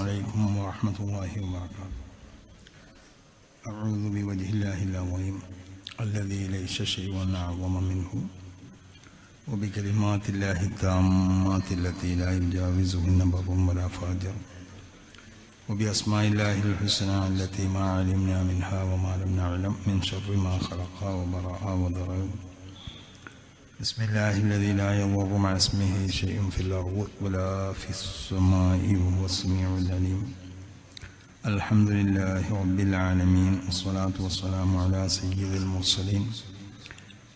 عليكم ورحمة الله وبركاته. أعوذ بوجه الله العظيم الذي ليس شيء أعظم منه وبكلمات الله التامات التي لا يجاوزهن بر ولا فاجر وبأسماء الله الحسنى التي ما علمنا منها وما لم نعلم من شر ما خلق وبرأ وضرر. بسم الله الذي لا يضر مع اسمه شيء في الأرض ولا في السماء وهو السميع العليم. الحمد لله رب العالمين والصلاة والسلام على سيد المرسلين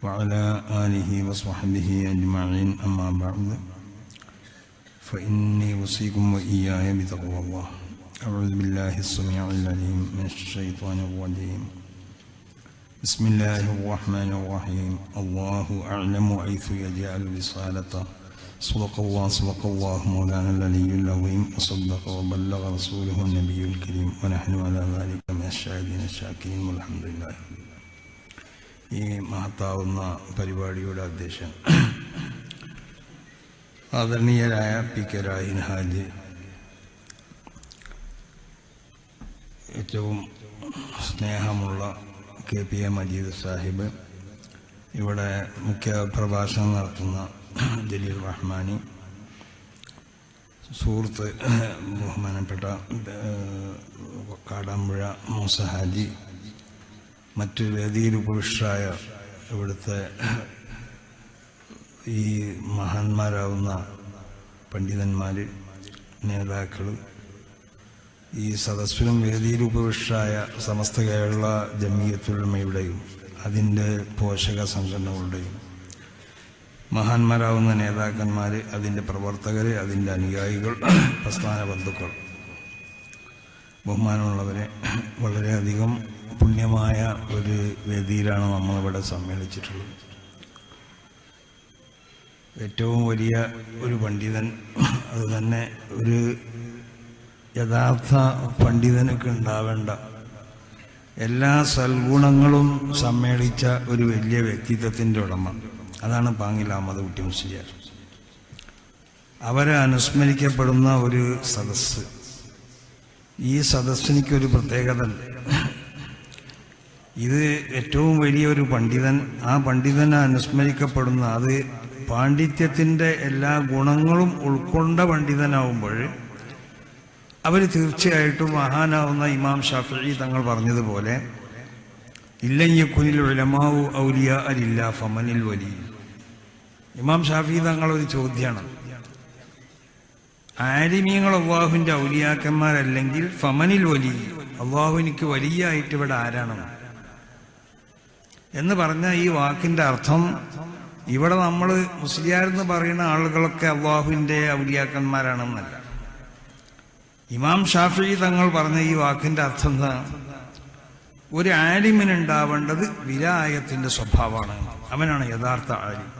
وعلى آله وصحبه أجمعين. أما بعد فإني أوصيكم وإياي بتقوى الله. أعوذ بالله السميع العليم من الشيطان الرجيم. بسم الله الرحمن الرحيم. الله أعلم حيث يجعل رسالته. صدق الله مولانا العلي العظيم وصدق وبلغ رسوله النبي الكريم ونحن على ذلك من الشاهدين الشاكرين والحمد لله. ഈ മഹത്താവുന്ന പരിപാടിയുടെ അധ്യക്ഷൻ ആദരണീയരായ പി കെ രാഹിൻ ഹാജി, ഏറ്റവും സ്നേഹമുള്ള K P A Majeed Sahib, ഇവിടെ മുഖ്യ പ്രഭാഷണം നടത്തുന്ന ജലീൽ റഹ്മാനി, സുഹൃത്ത് ബഹുമാനപ്പെട്ട കാടാമ്പുഴ മൂസ ഹാജി, മറ്റ് വേദിയിൽ ഉപവിഷ്ടരായ ഇവിടുത്തെ ഈ മഹാന്മാരാവുന്ന പണ്ഡിതന്മാർ, നേതാക്കൾ, ഈ സദസ്സിലും വേദിയിൽ ഉപവിഷ്ടരായ സമസ്ത കേരള ജമിയത്തുൽ ഉലമയുടെയും അതിൻ്റെ പോഷക സംഘടനകളുടെയും മഹാന്മാരാവുന്ന നേതാക്കന്മാർ, അതിൻ്റെ പ്രവർത്തകർ, അതിൻ്റെ അനുയായികൾ, പ്രസ്ഥാന ബന്ധുക്കൾ, ബഹുമാനമുള്ളവരെ, വളരെയധികം പുണ്യമായ ഒരു വേദിയിലാണ് നമ്മളിവിടെ സമ്മേളിച്ചിട്ടുള്ളത്. ഏറ്റവും വലിയ ഒരു പണ്ഡിതൻ, അതുതന്നെ ഒരു യഥാർത്ഥ പണ്ഡിതനൊക്കെ ഉണ്ടാവേണ്ട എല്ലാ സൽഗുണങ്ങളും സമ്മേളിച്ച ഒരു വലിയ വ്യക്തിത്വത്തിൻ്റെ ഉടമ, അതാണ് പാങ്ങിൽ അഹമ്മദ് കുട്ടി മുസ്ലിയാർ. അവരെ അനുസ്മരിക്കപ്പെടുന്ന ഒരു സദസ്സ്. ഈ സദസ്സിനിക്കൊരു പ്രത്യേകത. ഇത് ഏറ്റവും വലിയൊരു പണ്ഡിതൻ, ആ പണ്ഡിതനെ അനുസ്മരിക്കപ്പെടുന്ന, അത് പാണ്ഡിത്യത്തിൻ്റെ എല്ലാ ഗുണങ്ങളും ഉൾക്കൊണ്ട പണ്ഡിതനാവുമ്പോൾ അവർ തീർച്ചയായിട്ടും മഹാനാവുന്ന ഇമാം ഷാഫിഈ തങ്ങൾ പറഞ്ഞതുപോലെ ഇല്ലയ്യക്കുനിൽ ഉലമാഉ ഔലിയാ അലില്ലാ ഫമനിൽ വലി. ഇമാം ഷാഫിഈ തങ്ങൾ ഒരു ചോദ്യമാണ്, ആലിമീങ്ങൾ അള്ളാഹുവിൻ്റെ ഔലിയാക്കന്മാരല്ലെങ്കിൽ ഫമനിൽ വലി, അള്ളാഹുവിനിക്ക് വലിയായിട്ട് ഇവിടെ ആരാണ് എന്ന് പറഞ്ഞ ഈ വാക്കിൻ്റെ അർത്ഥം, ഇവിടെ നമ്മൾ മുസ്ലിയാരെന്ന് പറയുന്ന ആളുകളൊക്കെ അള്ളാഹുവിൻ്റെ ഔലിയാക്കന്മാരാണെന്നല്ല. ഇമാം ഷാഫിഈ തങ്ങൾ പറഞ്ഞ ഈ വാക്കിൻ്റെ അർത്ഥം എന്താ? ഒരു ആലിമിനുണ്ടാവേണ്ടത് വിലായത്തിൻ്റെ സ്വഭാവമാണ്, അവനാണ് യഥാർത്ഥ ആലിം.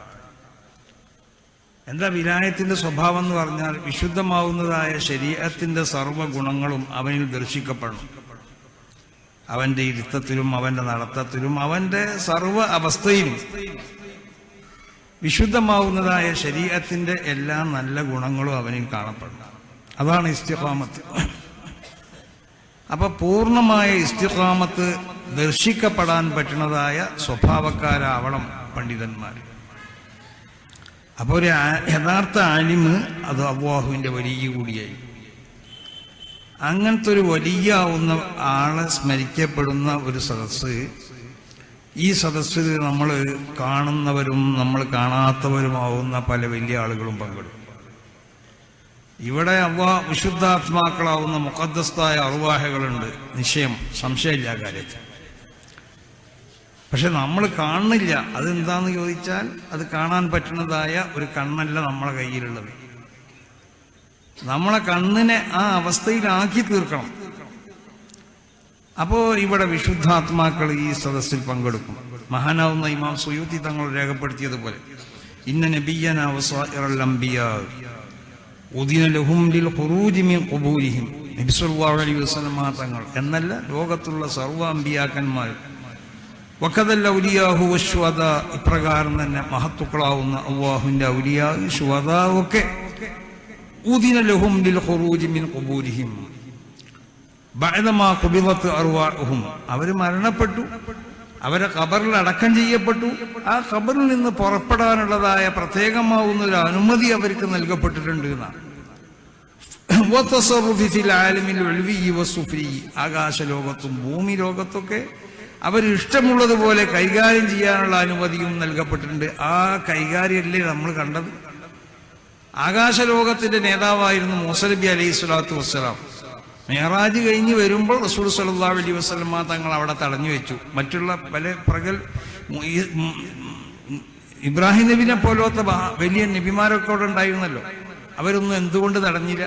എന്താ വിലായത്തിൻ്റെ സ്വഭാവം എന്ന് പറഞ്ഞാൽ? വിശുദ്ധമാവുന്നതായ ശരീഅത്തിന്റെ സർവ്വ ഗുണങ്ങളും അവനിൽ ദർശിക്കപ്പെടണം. അവന്റെ ഇരുത്തത്തിലും അവന്റെ നടത്തത്തിലും അവന്റെ സർവ്വ അവസ്ഥയിലും വിശുദ്ധമാവുന്നതായ ശരീഅത്തിന്റെ എല്ലാ നല്ല ഗുണങ്ങളും അവനിൽ കാണപ്പെടണം. അതാണ് ഇസ്തിഖാമത്ത്. അപ്പൊ പൂർണ്ണമായ ഇസ്തിഖാമത്ത് ദർശിക്കപ്പെടാൻ പറ്റുന്നതായ സ്വഭാവക്കാരാവണം പണ്ഡിതന്മാർ. അപ്പൊ ഒരു യഥാർത്ഥ ആലിമ് അത് അല്ലാഹുവിന്റെ വലിയ കൂടിയായി. അങ്ങനത്തെ ഒരു വലിയാവുന്ന ആളെ സ്മരിക്കപ്പെടുന്ന ഒരു സദസ്സ്, ഈ സദസ്സിൽ നമ്മൾ കാണുന്നവരും നമ്മൾ കാണാത്തവരുമാവുന്ന പല വലിയ ആളുകളും പങ്കെടുക്കും. ഇവിടെ വിശുദ്ധാത്മാക്കളാവുന്ന മുഖദ്ദസ്തായ അർവാഹകളുണ്ട്, നിശ്ചയം, സംശയമില്ല കാര്യത്തിൽ. പക്ഷെ നമ്മൾ കാണുന്നില്ല. അതെന്താന്ന് ചോദിച്ചാൽ, അത് കാണാൻ പറ്റുന്നതായ ഒരു കണ്ണല്ല നമ്മളെ കയ്യിലുള്ളത്. നമ്മളെ കണ്ണിനെ ആ അവസ്ഥയിലാക്കി തീർക്കണം. അപ്പോ ഇവിടെ വിശുദ്ധാത്മാക്കൾ ഈ സദസ്സിൽ പങ്കെടുക്കും. മഹാനാവുന്ന ഇമാം സുയൂത്തി തങ്ങൾ രേഖപ്പെടുത്തിയതുപോലെ, ഇന്ന നബിയ്യനാ വസാഇറൽ അംബിയാ ഉദിന ലഹും ലിൽ ഖുറൂജി മിൻ ഖുബൂരിഹിം. നബി സല്ലല്ലാഹു അലൈഹി വസല്ലം തങ്ങൾ എന്നല്ല, ലോകത്തുള്ള സർവ്വ അമ്പിയാക്കന്മാർ, വഖദൽ ഔലിയാഹു വശുഹദാ, ഇപ്രകാരം തന്നെ മഹത്തുക്കളാവുന്ന അല്ലാഹുവിന്റെ ഔലിയാ, ശുഹദാ ഒക്കെ ഉദിന ലഹും ലിൽ ഖുറൂജി മിൻ ഖുബൂരിഹിം ബഅദമാ ഖുബിദത് അർവാഹും. അവർ മരണപ്പെട്ടു, അവരെ ഖബറിൽ അടക്കം ചെയ്യപ്പെട്ടു. ആ ഖബറിൽ നിന്ന് പുറപ്പെടാനുള്ളതായ പ്രത്യേകമാവുന്ന ഒരു അനുമതി അവർക്ക് നൽകപ്പെട്ടിട്ടുണ്ട് എന്നാണ്. ആകാശലോകത്തും ഭൂമി ലോകത്തൊക്കെ അവർ ഇഷ്ടമുള്ളതുപോലെ കൈകാര്യം ചെയ്യാനുള്ള അനുമതിയും നൽകപ്പെട്ടിട്ടുണ്ട്. ആ കൈകാര്യമല്ലേ നമ്മൾ കണ്ടത്. ആകാശലോകത്തിന്റെ നേതാവായിരുന്നു മൂസാ നബി അലൈഹി സ്വലാത്തു വസ്സലാം. മെഹറാജ് കഴിഞ്ഞ് വരുമ്പോൾ റസൂൽ സല്ലല്ലാഹു അലൈഹി വസല്ലം തങ്ങൾ അവിടെ തടഞ്ഞു വെച്ചു. മറ്റുള്ള പല ഇബ്രാഹിം നബിനെ പോലത്തെ വലിയ നബിമാരൊക്കെ അവിടെ ഉണ്ടായിരുന്നല്ലോ, അവരൊന്നും എന്തുകൊണ്ട് തടഞ്ഞില്ല?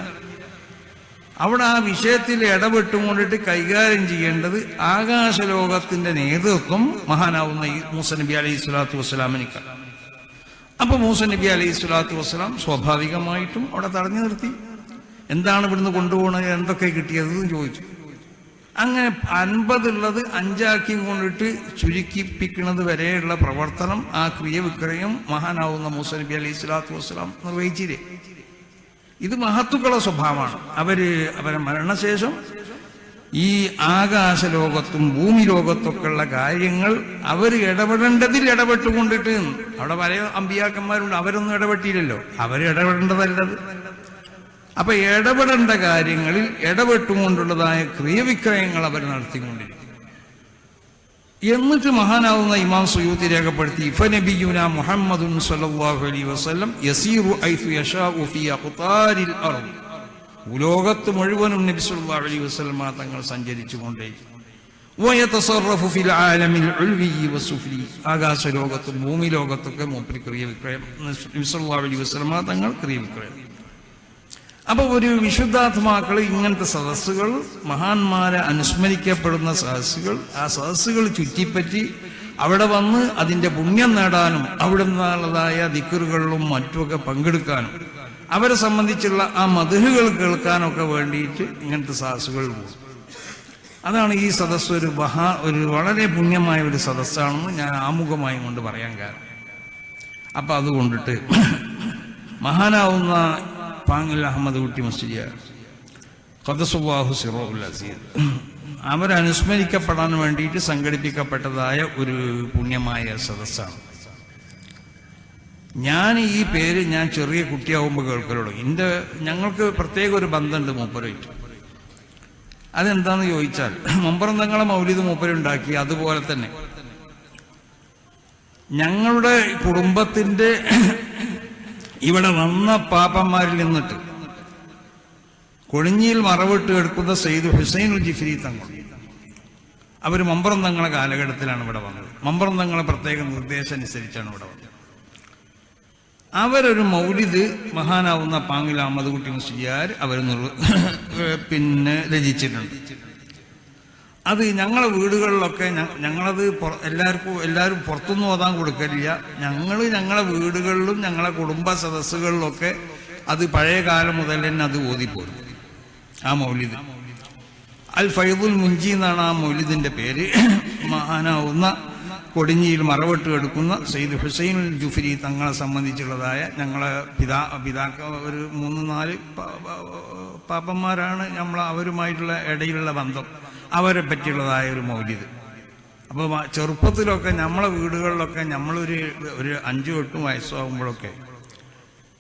അവിടെ ആ വിഷയത്തിൽ ഇടപെട്ടുകൊണ്ടിട്ട് കൈകാര്യം ചെയ്യേണ്ടത് ആകാശലോകത്തിന്റെ നേതൃത്വം മഹാനാവുന്ന മൂസാ നബി അലൈഹി സ്വലാത്തു വസ്സലാമിനിക്ക. അപ്പൊ മൂസാ നബി അലൈഹി സ്വലാത്തു വസ്സലാം സ്വാഭാവികമായിട്ടും അവിടെ തടഞ്ഞു നിർത്തി. എന്താണ് ഇവിടുന്ന് കൊണ്ടുപോകണത്, എന്തൊക്കെ കിട്ടിയതെന്ന് ചോദിച്ചു. അങ്ങനെ 50 ഉള്ളത് 5 കൊണ്ടിട്ട് ചുരുക്കിപ്പിക്കുന്നത് വരെയുള്ള പ്രവർത്തനം, ആ ക്രിയവിക്രയം മഹാനാവുന്ന മൂസാ നബി അലൈഹി സ്വലാത്തു വസ്സലാം നിർവഹിച്ചില്ലേ. ഇത് മഹത്തുക്കളുടെ സ്വഭാവമാണ്. അവരെ മരണശേഷം ഈ ആകാശലോകത്തും ഭൂമി ലോകത്തൊക്കെ ഉള്ള കാര്യങ്ങൾ അവർ ഇടപെടേണ്ടതിൽ ഇടപെട്ടുകൊണ്ടിട്ട്, അവിടെ പല അമ്പിയാക്കന്മാരുണ്ട്, അവരൊന്നും ഇടപെട്ടില്ലല്ലോ, അവരിടപെടേണ്ടതല്ലത്. അപ്പൊ ഇടപെടേണ്ട കാര്യങ്ങളിൽ ഇടപെട്ടുകൊണ്ടുള്ളതായ ക്രിയവിക്രയങ്ങൾ അവർ നടത്തിക്കൊണ്ടിരിക്കും. എന്നിട്ട് മഹാനാവുന്ന ഇമാം സുയൂത്തി രേഖപ്പെടുത്തി, ഫനബിയുനാ മുഹമ്മദുൻ സ്വല്ലല്ലാഹു അലൈഹി വസല്ലം യസീറു ഐതു യശാഉ ഫീ അഖ്താരിൽ അർദ്. ലോകത്ത് മുഴുവനും നബി സല്ലല്ലാഹു അലൈഹി വസല്ലം തങ്ങൾ സഞ്ചരിച്ചുകൊണ്ടേയിരിക്കും. വയതസറഫു ഫിൽ ആലമിൽ ഉൽവി വസുഫ്ലി. ആകാശലോകത്തും ഭൂമി ലോകത്തൊക്കെ മൂപ്പര് ക്രിയവിക്രയം, നബി സല്ലല്ലാഹു അലൈഹി വസല്ലം തങ്ങൾ ക്രിയവിക്രയം. അപ്പൊ ഒരു വിശുദ്ധാത്മാക്കൾ ഇങ്ങനത്തെ സദസ്സുകൾ, മഹാന്മാരെ അനുസ്മരിക്കപ്പെടുന്ന സദസ്സുകൾ, ആ സദസ്സുകൾ ചുറ്റിപ്പറ്റി അവിടെ വന്ന് അതിന്റെ പുണ്യം നേടാനും അവിടെ നിന്നുള്ളതായ ദിക്റുകളിലും മറ്റുമൊക്കെ പങ്കെടുക്കാനും അവരെ സംബന്ധിച്ചുള്ള ആ മദ്ഹുകൾ കേൾക്കാനൊക്കെ വേണ്ടിയിട്ട് ഇങ്ങനത്തെ സദസ്സുകൾ പോകും. അതാണ് ഈ സദസ്സ് ഒരു വളരെ പുണ്യമായ ഒരു സദസ്സാണെന്ന് ഞാൻ ആമുഖമായി കൊണ്ട് പറയാൻ കാരണം. അപ്പൊ അതുകൊണ്ടിട്ട് മഹാനാവുന്ന പാങ്ങിൽ അഹമ്മദ് കുട്ടി മുസ്ലിയാർ ഖദ്ദസുല്ലാഹു സിറഹുൽ അസീസ് അവരനുസ്മരിക്കപ്പെടാൻ വേണ്ടിയിട്ട് സംഘടിപ്പിക്കപ്പെട്ടതായ ഒരു പുണ്യമായ സദസ്സാണ്. ഞാൻ ഈ പേര് ഞാൻ ചെറിയ കുട്ടിയാവുമ്പോൾ കേൾക്കലുള്ളൂ. ഞങ്ങൾക്ക് പ്രത്യേക ഒരു ബന്ധമുണ്ട് മൂപ്പരായിട്ട്. അതെന്താന്ന് ചോദിച്ചാൽ, മമ്പറന്തങ്ങളെ മൗലിദ് മൂപ്പരുണ്ടാക്കി. അതുപോലെ തന്നെ ഞങ്ങളുടെ കുടുംബത്തിന്റെ ഇവിടെ വന്ന പാപ്പന്മാരിൽ നിന്നിട്ട് കൊഴിഞ്ഞിയിൽ മറവിട്ട് എടുക്കുന്ന സെയ്ദ് ഹുസൈനുൽ ജിഫ്രി തങ്ങൾ, അവർ മമ്പറം തങ്ങളെ കാലഘട്ടത്തിലാണ് ഇവിടെ വന്നത്. മമ്പറം തങ്ങളെ പ്രത്യേക നിർദ്ദേശം അനുസരിച്ചാണ് ഇവിടെ വന്നത്. അവരൊരു മൗലിദ് മഹാനാവുന്ന പാങ്ങിൽ അഹമ്മദ് കുട്ടി മുസ്ലിയാർ അവർ രചിച്ചിട്ടുണ്ട്. അത് ഞങ്ങളെ വീടുകളിലൊക്കെ ഞങ്ങളത് എല്ലാവരും പുറത്തുനിന്ന് ഓതാൻ കൊടുക്കലില്ല. ഞങ്ങളെ വീടുകളിലും ഞങ്ങളെ കുടുംബ സദസ്സുകളിലൊക്കെ അത് പഴയ കാലം മുതൽ തന്നെ അത് ഓതിപ്പോരും. ആ മൗലിദ് അൽ ഫൈദുൽ മുഞ്ചി എന്നാണ് ആ മൗലിദിന്റെ പേര്. മഹാനാവുന്ന കൊടിഞ്ഞിയിൽ മറവിട്ട് എടുക്കുന്ന സെയ്ദ് ഹുസൈനുൽ ജുഫ്രി തങ്ങളെ സംബന്ധിച്ചുള്ളതായ ഞങ്ങളെ പിതാക്ക ഒരു 3-4 പാപ്പന്മാരാണ് അവരുമായിട്ടുള്ള ഇടയിലുള്ള ബന്ധം. അവരെ പറ്റിയുള്ളതായ ഒരു മൗലിദ്. അപ്പോൾ ചെറുപ്പത്തിലൊക്കെ നമ്മളെ വീടുകളിലൊക്കെ നമ്മളൊരു 5-8 വയസ്സാകുമ്പോഴൊക്കെ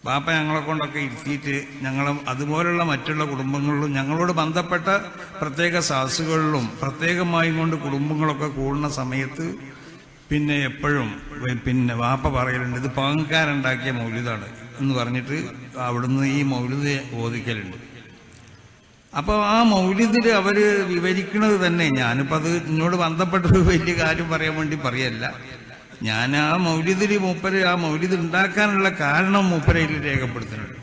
പാപ്പ ഞങ്ങളെ കൊണ്ടൊക്കെ ഇരുത്തിയിട്ട് അതുപോലുള്ള മറ്റുള്ള കുടുംബങ്ങളിലും ഞങ്ങളോട് ബന്ധപ്പെട്ട പ്രത്യേക സദസ്സുകളിലും പ്രത്യേകമായി കൊണ്ട് കുടുംബങ്ങളൊക്കെ കൂടുന്ന സമയത്ത് പിന്നെ എപ്പോഴും വാപ്പ പറയലുണ്ട്, ഇത് പാങ്കാരുണ്ടാക്കിയ മൗലിദാണ് എന്ന് പറഞ്ഞിട്ട് അവിടുന്ന് ഈ മൗലിദ് ഓദിക്കലുണ്ട്. അപ്പോൾ ആ മൗലിദില് അവര് വിവരിക്കുന്നത് തന്നെ, ഞാനിപ്പോൾ അത് എന്നോട് ബന്ധപ്പെട്ടൊരു വലിയ കാര്യം പറയാൻ വേണ്ടി പറയല്ല. ഞാൻ ആ മൗലിദില് ആ മൗലിദ് ഉണ്ടാക്കാനുള്ള കാരണം മൂപ്പരയിൽ രേഖപ്പെടുത്തുന്നുണ്ട്.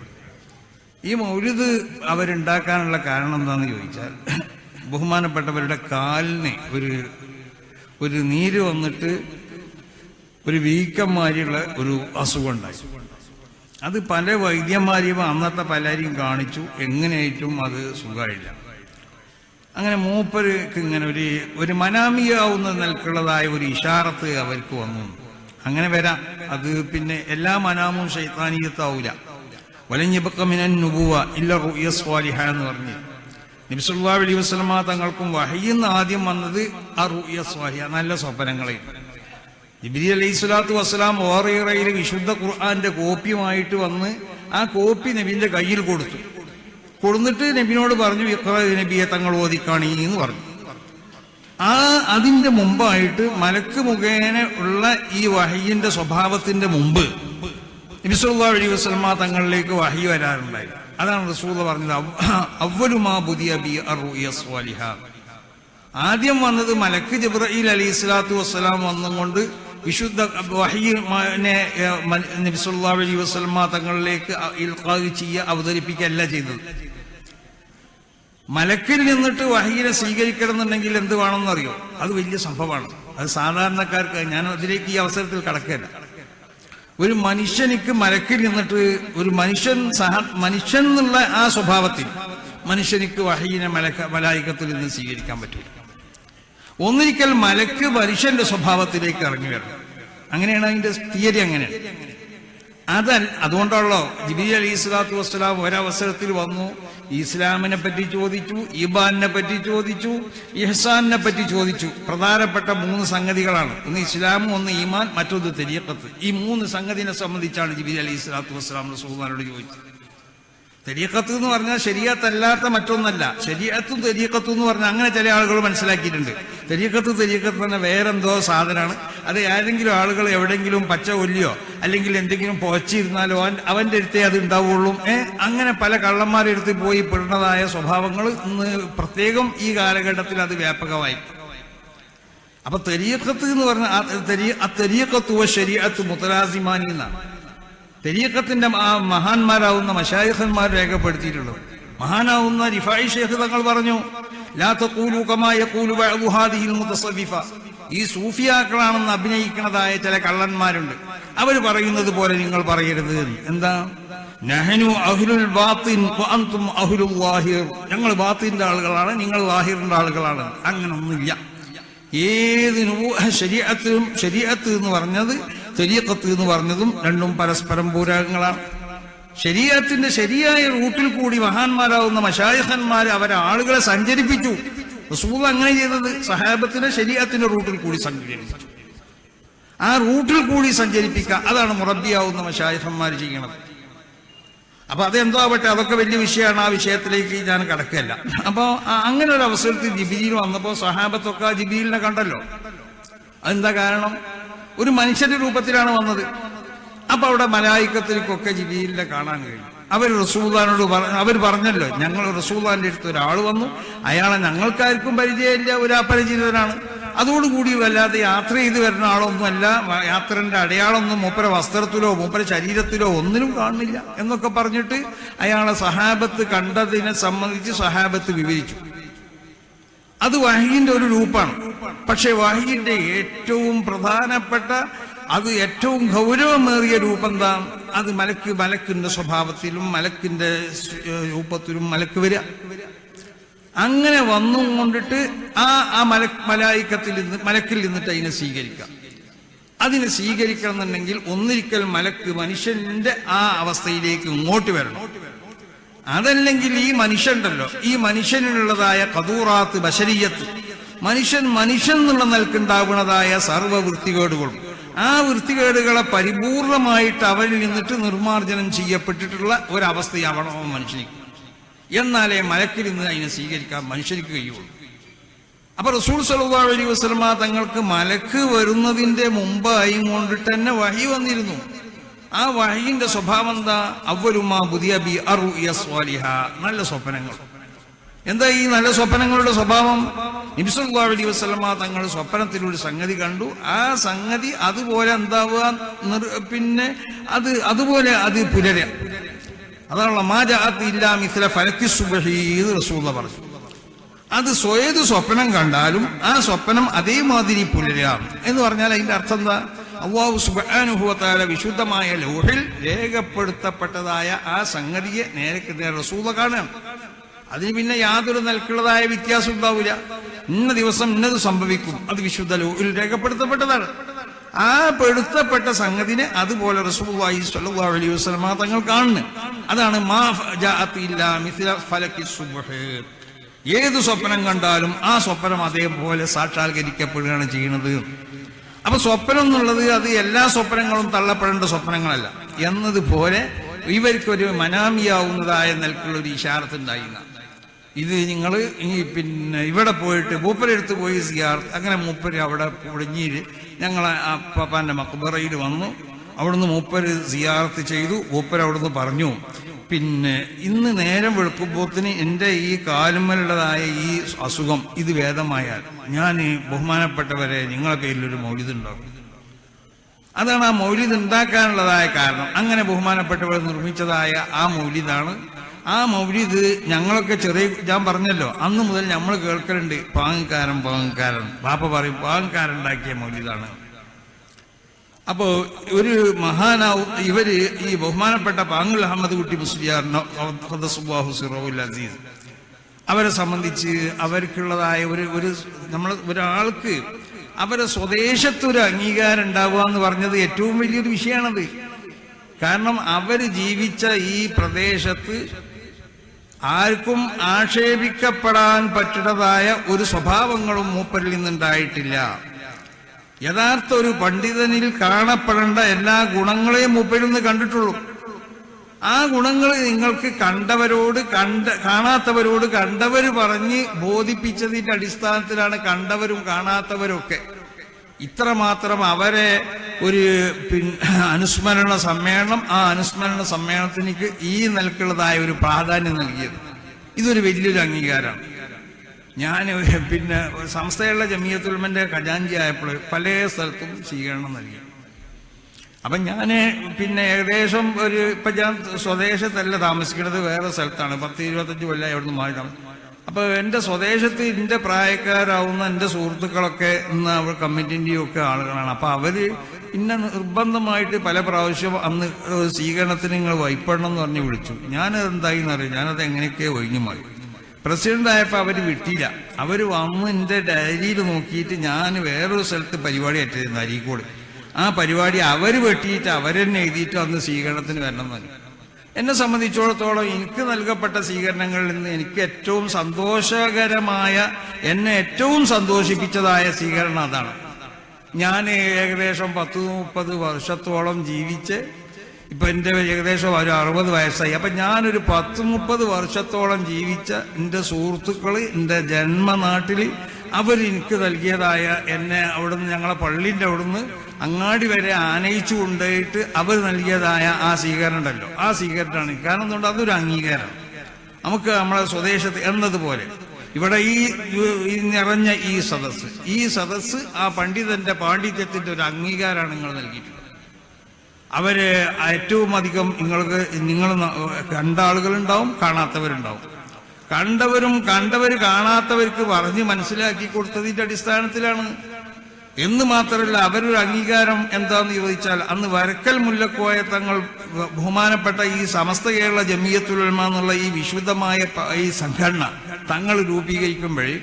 ഈ മൗലിദ് അവരുണ്ടാക്കാനുള്ള കാരണം എന്താണെന്ന് ചോദിച്ചാൽ, ബഹുമാനപ്പെട്ടവരുടെ കാലിന് ഒരു നീര് വന്നിട്ട് ഒരു വീക്കം മാതിരിയുള്ള ഒരു അസുഖം ഉണ്ടായി. അത് പല വൈദ്യന്മാരെയും അന്നത്തെ പലരെയും കാണിച്ചു, എങ്ങനെയായിട്ടും അത് സുഖമായില്ല. അങ്ങനെ മൂപ്പർക്ക് ഇങ്ങനെ ഒരു മനാമിയാവുന്ന നിലക്കുള്ളതായ ഒരു ഇഷാറത്ത് അവർക്ക് വന്നു. അങ്ങനെ വരാം, അത് പിന്നെ എല്ലാ മനാമും ശൈത്താനീയത്താവൂല. വലൻ യബ്ഖ മിനൻ നുബുവ ഇല്ല റുയ സ്വാലിഹ എന്ന് പറഞ്ഞു. നബി സല്ലല്ലാഹു അലൈഹി വസല്ലമ തങ്ങൾക്കും വഹയ്യിന്ന് ആദ്യം വന്നത് ആ റുയ സ്വാലിഹ, നല്ല സ്വപ്നങ്ങളെ. ജിബ്രീൽ അലൈഹിസ്സലാത്തു വസ്സലാം ഓറയിറയിൽ വിശുദ്ധ ഖുർആന്റെ കോപ്പിയുമായിട്ട് വന്ന് ആ കോപ്പി നബിന്റെ കയ്യിൽ കൊടുത്തിട്ട് നബിനോട് പറഞ്ഞു, ഇഖ്റ നബിയെ തങ്ങൾ ഓതിക്കാണി എന്ന് പറഞ്ഞു. അതിന്റെ മുമ്പായിട്ട് മലക്ക് മുഖേന ഉള്ള ഈ വഹയ്യിന്റെ സ്വഭാവത്തിന്റെ മുമ്പ് നബി സല്ലല്ലാഹു അലൈഹി വസല്ലമ തങ്ങളിലേക്ക് വഹി വരാറുണ്ടായി. അതാണ് റസൂൽ പറഞ്ഞത്, അവ്വലു മാ ബുദിയ ബി അർറുയ സ്വാലിഹ. ആദ്യം വന്നത് മലക്ക് ജിബ്രീൽ അലൈഹിസ്സലാത്തു വസ്സലാം വന്നുകൊണ്ട് വിശുദ്ധ വഹയ്യിനെ നബി സല്ലല്ലാഹു അലൈഹി വസല്ലമ തങ്ങളിലേക്ക് ഇൽഖാ ചെയ്യുക, അവതരിപ്പിക്കുകയല്ല ചെയ്തത്. മലക്കിൽ നിന്നിട്ട് വഹയ്യിനെ സ്വീകരിക്കണം എന്നുണ്ടെങ്കിൽ എന്ത് വേണമെന്നറിയോ? അത് വലിയ സംഭവമാണ്. അത് സാധാരണക്കാർക്ക്, ഞാൻ അതിലേക്ക് ഈ അവസരത്തിൽ കടക്കില്ല. ഒരു മനുഷ്യനിക്ക് മലക്കിൽ നിന്നിട്ട് ഒരു മനുഷ്യൻ എന്നുള്ള ആ സ്വഭാവത്തിൽ മനുഷ്യനിക്ക് വഹയ്യിനെ മലായികത്തിൽ നിന്ന് സ്വീകരിക്കാൻ പറ്റില്ല. ഒന്നിരിക്കൽ മലക്ക് മനുഷ്യന്റെ സ്വഭാവത്തിലേക്ക് ഇറങ്ങി വരണം. അങ്ങനെയാണ് അതിന്റെ തിയറി. അങ്ങനെയാണ്. അതുകൊണ്ടാണല്ലോ ജിബ്രീൽ അലൈഹിസ്സലാത്തു വസ്സലാം ഒരവസരത്തിൽ വന്നു, ഇസ്ലാമിനെ പറ്റി ചോദിച്ചു, ഈമാനിനെ പറ്റി ചോദിച്ചു, ഇഹ്സാനിനെ പറ്റി ചോദിച്ചു. പ്രധാനപ്പെട്ട 3 സംഗതികളാണ്. ഒന്ന് ഇസ്ലാം, ഒന്ന് ഈമാൻ, മറ്റൊന്ന് തരീഖത്ത്. ഈ 3 സംഗതിനെ സംബന്ധിച്ചാണ് ജിബ്രീൽ അലൈഹിസ്സലാത്തു വസ്സലാം റസൂലുള്ളാഹിയോട് ചോദിച്ചത്. തരീഖത്ത് എന്ന് പറഞ്ഞാൽ ശരീഅത്തല്ലാത്ത മറ്റൊന്നല്ല. ശരീഅത്തും തരീഖത്തും എന്ന് പറഞ്ഞാൽ അങ്ങനെ ചില ആളുകൾ മനസ്സിലാക്കിയിട്ടുണ്ട്. തരീഖത്ത് തന്നെ വേറെന്തോ സാധനമാണ്. അത് ഏതെങ്കിലും ആളുകൾ എവിടെയെങ്കിലും പച്ച കൊല്ലിയോ അല്ലെങ്കിൽ എന്തെങ്കിലും പൊച്ചിരുന്നാലോ അവന്റെ അടുത്തേ അത് ഉണ്ടാവുള്ളൂ. അങ്ങനെ പല കള്ളന്മാരുടെ അടുത്ത് പോയി പെടുന്നതായ സ്വഭാവങ്ങൾ ഇന്ന് പ്രത്യേകം ഈ കാലഘട്ടത്തിൽ അത് വ്യാപകമായി. അപ്പൊ തരീഖത്ത് എന്ന് പറഞ്ഞാൽ തരീഖത്തു ശരീഅത്ത് മുതലാസിമാനി എന്നാണ് തരീഖത്തിന്റെ മഹാന്മാരാവുന്ന മശായിഖന്മാർ രേഖപ്പെടുത്തിയിട്ടുള്ളത്. മഹാനാവുന്ന റിഫായി ശൈഖ് തങ്ങൾ പറഞ്ഞു, ലാ തഖൂലു കമാ യഖൂലു ബഅദു ഹാദിഹിൽ മുതസവ്വിഫ. ഈ സൂഫിയാക്കളാണെന്ന് അഭിനയിക്കുന്നതായ ചില കള്ളന്മാരുണ്ട്. അവർ പറയുന്നത് പോലെ നിങ്ങൾ പറയരുത്. എന്താ? നഹ്നു അഹ്ലുൽ ബാത്തിൻ വ അൻതും അഹ്ലുൽ ളാഹിർ. ഞങ്ങൾ ബാത്തിന്റെ ആളുകളാണ്, നിങ്ങൾ ളാഹിറിന്റെ ആളുകളാണ്. അങ്ങനൊന്നുമില്ല. ഏത് ശരീഅത്ത് എന്ന് പറഞ്ഞത് തരീഖത്ത് എന്ന് പറഞ്ഞതും രണ്ടും പരസ്പരം പൂരകങ്ങളാണ്. ശരീഅത്തിന്റെ ശരിയായ റൂട്ടിൽ കൂടി മഹാന്മാരാവുന്ന മശായിഖന്മാർ അവരെ ആളുകളെ സഞ്ചരിപ്പിച്ചു. റസൂൽ അങ്ങനെ ചെയ്തത് സഹാബത്തിനെ ശരീഅത്തിന്റെ റൂട്ടിൽ കൂടി സഞ്ചരിപ്പിച്ചു. ആ റൂട്ടിൽ കൂടി സഞ്ചരിപ്പിക്കുക, അതാണ് മുറബ്ബിയാവുന്ന മശായിഖന്മാർ ചെയ്യണത്. അപ്പൊ അതെന്തോ ആവട്ടെ, അതൊക്കെ വലിയ വിഷയമാണ്. ആ വിഷയത്തിലേക്ക് ഞാൻ കടക്കുകയല്ല. അപ്പൊ അങ്ങനെ ഒരു അവസരത്തിൽ ജിബ്രീൽ വന്നപ്പോ സഹാബത്തൊക്കെ ജിബ്രീലിനെ കണ്ടല്ലോ. അതെന്താ കാരണം? ഒരു മനുഷ്യന്റെ രൂപത്തിലാണ് വന്നത്. അപ്പൊ അവിടെ മലായിക്കത്തിലേക്കൊക്കെ ജിബ്രീലിനെ കാണാൻ കഴിയും. അവർ റസൂലുള്ളാഹിനോട് അവർ പറഞ്ഞല്ലോ, ഞങ്ങൾ റസൂലുള്ളാഹിന്റെ അടുത്ത് ഒരാൾ വന്നു, അയാളെ ഞങ്ങൾക്കാർക്കും പരിചയമില്ല, ഒരു അപരിചിതനാണ്. അതോടുകൂടി വല്ലാതെ യാത്ര ചെയ്ത് വരുന്ന ആളൊന്നുമല്ല, യാത്രന്റെ അടയാളൊന്നും മൂപ്പര വസ്ത്രത്തിലോ മൂപ്പര ശരീരത്തിലോ ഒന്നിനും കാണുന്നില്ല എന്നൊക്കെ പറഞ്ഞിട്ട് അയാളെ സഹാബത്ത് കണ്ടതിനെ സംബന്ധിച്ച് സഹാബത്ത് വിവരിച്ചു. അത് വഹയിന്റെ ഒരു രൂപമാണ്. പക്ഷെ വഹയിന്റെ ഏറ്റവും പ്രധാനപ്പെട്ട, അത് ഏറ്റവും ഗൗരവമേറിയ രൂപം എന്താ? അത് മലക്കിന്റെ സ്വഭാവത്തിലും മലക്കിന്റെ രൂപത്തിലും മലക്ക് വരിക. അങ്ങനെ വന്നും കൊണ്ടിട്ട് ആ മലക്കിൽ നിന്നിട്ട് അതിനെ സ്വീകരിക്കാം. അതിനെ സ്വീകരിക്കണം എന്നുണ്ടെങ്കിൽ ഒന്നിരിക്കൽ മലക്ക് മനുഷ്യന്റെ ആ അവസ്ഥയിലേക്ക് ഇങ്ങോട്ട് വരണം. അതല്ലെങ്കിൽ ഈ മനുഷ്യണ്ടല്ലോ, ഈ മനുഷ്യനുള്ളതായ ഖദൂറാത്ത് ബശരിയത്ത്, മനുഷ്യൻ എന്നുള്ള നിലക്കുണ്ടാവുന്നതായ സർവ്വ വൃത്തികേടുകളും ആ വൃത്തികേടുകളെ പരിപൂർണമായിട്ട് അവരിൽ നിന്നിട്ട് നിർമ്മാർജ്ജനം ചെയ്യപ്പെട്ടിട്ടുള്ള ഒരവസ്ഥയാവണോ മനുഷ്യനിക്ക്. എന്നാലേ മലക്കിൽ നിന്ന് അതിനെ സ്വീകരിക്കാൻ മനുഷ്യർക്ക് കഴിയുള്ളൂ. അപ്പൊ റസൂൽ സല്ലല്ലാഹു അലൈഹി വസല്ലമ തങ്ങൾക്ക് മലക്ക് വരുന്നതിന്റെ മുമ്പായി കൊണ്ടിട്ട് തന്നെ വഹി വന്നിരുന്നു. ആ വഹയിന്റെ സ്വഭാവം എന്താ? അവ്വലുമാ ബുദിയ ബി അർറുയ സ്വാലിഹ, നല്ല സ്വപ്നങ്ങൾ. എന്താ ഈ നല്ല സ്വപ്നങ്ങളുടെ സ്വഭാവം? നബി സല്ലല്ലാഹു അലൈഹി വസല്ലമ തങ്ങൾ സ്വപ്നത്തിൽ ഒരു സംഗതി കണ്ടു. ആ സംഗതി അതുപോലെ എന്താവുക, പിന്നെ അതുപോലെ അത് പുലരാം. അതാണല്ലോ മാ ജഅത് ഇല്ലാ മിസ്ല ഫലക്കി സുബ്ഹി റസൂലുള്ളാഹി പറഞ്ഞു. അത് ഏത് സ്വപ്നം കണ്ടാലും ആ സ്വപ്നം അതേമാതിരി പുലരാം എന്ന് പറഞ്ഞാൽ അതിന്റെ അർത്ഥം എന്താ? അല്ലാഹു സുബ്ഹാനഹു വ തആല വിശുദ്ധമായ ലൗഹിൽ രേഖപ്പെടുത്തപ്പെട്ടതായ ആ സംഗതിയെ നേരെ റസൂൽ കാണാം. അതിന് പിന്നെ യാതൊരു നിലക്കുള്ളതായ വ്യത്യാസം ഉണ്ടാവില്ല. ഇന്ന ദിവസം ഇന്നത് സംഭവിക്കും, അത് വിശുദ്ധ ലൗഹിൽ രേഖപ്പെടുത്തപ്പെട്ടതാണ്. ആ പെടുത്തപ്പെട്ട സംഗതിനെ അതുപോലെ റസൂലുള്ളാഹി സ്വല്ലല്ലാഹു അലൈഹി വസല്ലം തങ്ങൾ കാണുന്നു. അതാണ് മാ ജാഅത് ഇല്ലാ മിസ്ല ഫലക്കി സുബ്ഹ്. ഏത് സ്വപ്നം കണ്ടാലും ആ സ്വപ്നം അതേപോലെ സാക്ഷാത്കരിക്കപ്പെടുകയാണ് ചെയ്യുന്നത്. അപ്പൊ സ്വപ്നം എന്നുള്ളത് അത് എല്ലാ സ്വപ്നങ്ങളും തള്ളപ്പെടേണ്ട സ്വപ്നങ്ങളല്ല എന്നതുപോലെ ഇവർക്കൊരു മനാമിയാവുന്നതായ നിലക്കുള്ള ഒരു ഇശാറത്ത് ഉണ്ടായിരുന്ന ഇത് നിങ്ങൾ ഈ പിന്നെ ഇവിടെ പോയിട്ട് മൂപ്പരെടുത്ത് പോയി സിയാർത്ത്, അങ്ങനെ മൂപ്പര് അവിടെ പൊടിഞ്ഞിര് ഞങ്ങളെ പാപ്പാന്റെ മക്ബറയിൽ വന്നു. അവിടുന്ന് മൂപ്പര് സിയാർത്ത് ചെയ്തു. മൂപ്പര് അവിടുന്ന് പറഞ്ഞു, പിന്നെ ഇന്ന് നേരം വെളുക്കുമ്പോത്തിന് എൻ്റെ ഈ കാലുമ്മലുള്ളതായ ഈ അസുഖം ഇത് ഭേദമായാൽ ഞാൻ ബഹുമാനപ്പെട്ടവരെ നിങ്ങളെ പേരിലൊരു മൗലിദ് ഉണ്ടാക്കും. അതാണ് ആ മൗലിദ് ഉണ്ടാക്കാനുള്ളതായ കാരണം. അങ്ങനെ ബഹുമാനപ്പെട്ടവർ നിർമ്മിച്ചതായ ആ മൗലിദാണ്. ആ മൗലിദ് ഞങ്ങളൊക്കെ ഞാൻ പറഞ്ഞല്ലോ, അന്ന് മുതൽ നമ്മൾ കേൾക്കലുണ്ട്, പാങ്ങക്കാരൻ പാപ്പ പറയും പാങ്ങക്കാരൻ ഉണ്ടാക്കിയ മൗലിദാണ്. അപ്പോ ഒരു മഹാനാവും ഇവര് ഈ ബഹുമാനപ്പെട്ട പാങ്ങുൽ അഹമ്മദ് കുട്ടി മുസ്ലിയാർ അസീസ് അവരെ സംബന്ധിച്ച് അവർക്കുള്ളതായ ഒരാൾക്ക് അവരെ സ്വദേശത്തൊരു അംഗീകാരം ഉണ്ടാവുക എന്ന് പറഞ്ഞത് ഏറ്റവും വലിയൊരു വിഷയമാണത്. കാരണം അവര് ജീവിച്ച ഈ പ്രദേശത്ത് ആർക്കും ആക്ഷേപിക്കപ്പെടാൻ പറ്റുന്നതായ ഒരു സ്വഭാവങ്ങളും മൂപ്പരിൽ നിന്നുണ്ടായിട്ടില്ല. യഥാർത്ഥ ഒരു പണ്ഡിതനിൽ കാണപ്പെടേണ്ട എല്ലാ ഗുണങ്ങളെയും മൂപ്പരിൽ നിന്ന് കണ്ടിട്ടുള്ളൂ. ആ ഗുണങ്ങൾ നിങ്ങൾക്ക് കാണാത്തവരോട് കണ്ടവര് പറഞ്ഞ് ബോധിപ്പിച്ചതിന്റെ അടിസ്ഥാനത്തിലാണ് കണ്ടവരും കാണാത്തവരും ഒക്കെ ഇത്രമാത്രം അവരെ ഒരു അനുസ്മരണ സമ്മേളനം, ആ അനുസ്മരണ സമ്മേളനത്തിലേക്ക് ഈ നിലക്കുള്ളതായ ഒരു പ്രാധാന്യം നൽകിയത് ഇതൊരു വലിയൊരു അംഗീകാരമാണ്. ഞാൻ പിന്നെ സംസ്ഥയുള്ള ജമിയത്തുൽ ഉലമയുടെ ഖജാൻജി ആയപ്പോൾ പല സ്ഥലത്തും സ്വീകരണം നൽകി. അപ്പം ഞാൻ പിന്നെ ഏകദേശം ഇപ്പം ഞാൻ സ്വദേശത്തല്ല താമസിക്കുന്നത്, വേറെ സ്ഥലത്താണ്. 10-25 കൊല്ലമായി അവിടുന്ന് മാറി താമസം. അപ്പോൾ എൻ്റെ സ്വദേശത്ത് എൻ്റെ പ്രായക്കാരാവുന്ന എൻ്റെ സുഹൃത്തുക്കളൊക്കെ ഇന്ന് അവർ കമ്മിറ്റിൻ്റെയും ഒക്കെ ആളുകളാണ്. അപ്പോൾ അവർ ഇന്നെ നിർബന്ധമായിട്ട് പല പ്രാവശ്യം അന്ന് സ്വീകരണത്തിന് നിങ്ങൾ വൈപ്പെടണം എന്ന് പറഞ്ഞ് വിളിച്ചു. ഞാനത് എന്തായിന്ന് അറിയാം, ഞാനത് എങ്ങനെയൊക്കെ ഒഴിഞ്ഞു മാറി. പ്രസിഡന്റ് ആയപ്പോൾ അവർ വിട്ടില്ല. അവർ വന്ന് എൻ്റെ ഡയറിയിൽ നോക്കിയിട്ട് ഞാൻ വേറൊരു സ്ഥലത്ത് പരിപാടി ഏറ്റിരുന്നു, അരീക്കോട്. ആ പരിപാടി അവർ വെട്ടിയിട്ട് അവരെന്നെ എഴുതിയിട്ട് അന്ന് സ്വീകരണത്തിന് വരണം എന്ന്. എന്നെ സംബന്ധിച്ചിടത്തോളം എനിക്ക് നൽകപ്പെട്ട സ്വീകരണങ്ങളിൽ നിന്ന് എനിക്ക് ഏറ്റവും സന്തോഷകരമായ, എന്നെ ഏറ്റവും സന്തോഷിപ്പിച്ചതായ സ്വീകരണം അതാണ്. ഞാൻ ഏകദേശം 10-30 വർഷത്തോളം ജീവിച്ച് ഇപ്പൊ എൻ്റെ ഏകദേശം ഒരു 60 വയസ്സായി. അപ്പൊ ഞാനൊരു 10-30 വർഷത്തോളം ജീവിച്ച എൻ്റെ സുഹൃത്തുക്കൾ എൻ്റെ ജന്മനാട്ടിൽ അവരെനിക്ക് നൽകിയതായ, എന്നെ അവിടുന്ന് ഞങ്ങളെ പള്ളിൻ്റെ അവിടുന്ന് അങ്ങാടി വരെ ആനയിച്ചു കൊണ്ടുപോയിട്ട് അവർ നൽകിയതായ ആ സ്വീകരണം ഉണ്ടല്ലോ, ആ സ്വീകരണമാണ്. കാരണം എന്തുകൊണ്ട് അതൊരു അംഗീകാരം. നമുക്ക് നമ്മളെ സ്വദേശത്ത് എന്നതുപോലെ ഇവിടെ ഈ നിറഞ്ഞ ഈ സദസ്സ് ആ പണ്ഡിതന്റെ പാണ്ഡിത്യത്തിന്റെ ഒരു അംഗീകാരമാണ് നിങ്ങൾ നൽകിയിട്ടുള്ളത്. അവര് ഏറ്റവും അധികം നിങ്ങൾ കണ്ട ആളുകളുണ്ടാവും, കാണാത്തവരുണ്ടാവും. കണ്ടവര് കാണാത്തവർക്ക് പറഞ്ഞ് മനസ്സിലാക്കി കൊടുത്തതിന്റെ അടിസ്ഥാനത്തിലാണ്. എന്ന് മാത്രമല്ല, അവരൊരു അംഗീകാരം എന്താന്ന് ചോദിച്ചാൽ, അന്ന് വരക്കൽ മുല്ലക്കോയ തങ്ങൾ ബഹുമാനപ്പെട്ട ഈ സമസ്ത കേരള ജമിയത്തുൽ ഉലമ എന്നുള്ള ഈ വിശുദ്ധമായ ഈ സംഘടന തങ്ങൾ രൂപീകരിക്കുമ്പോഴേ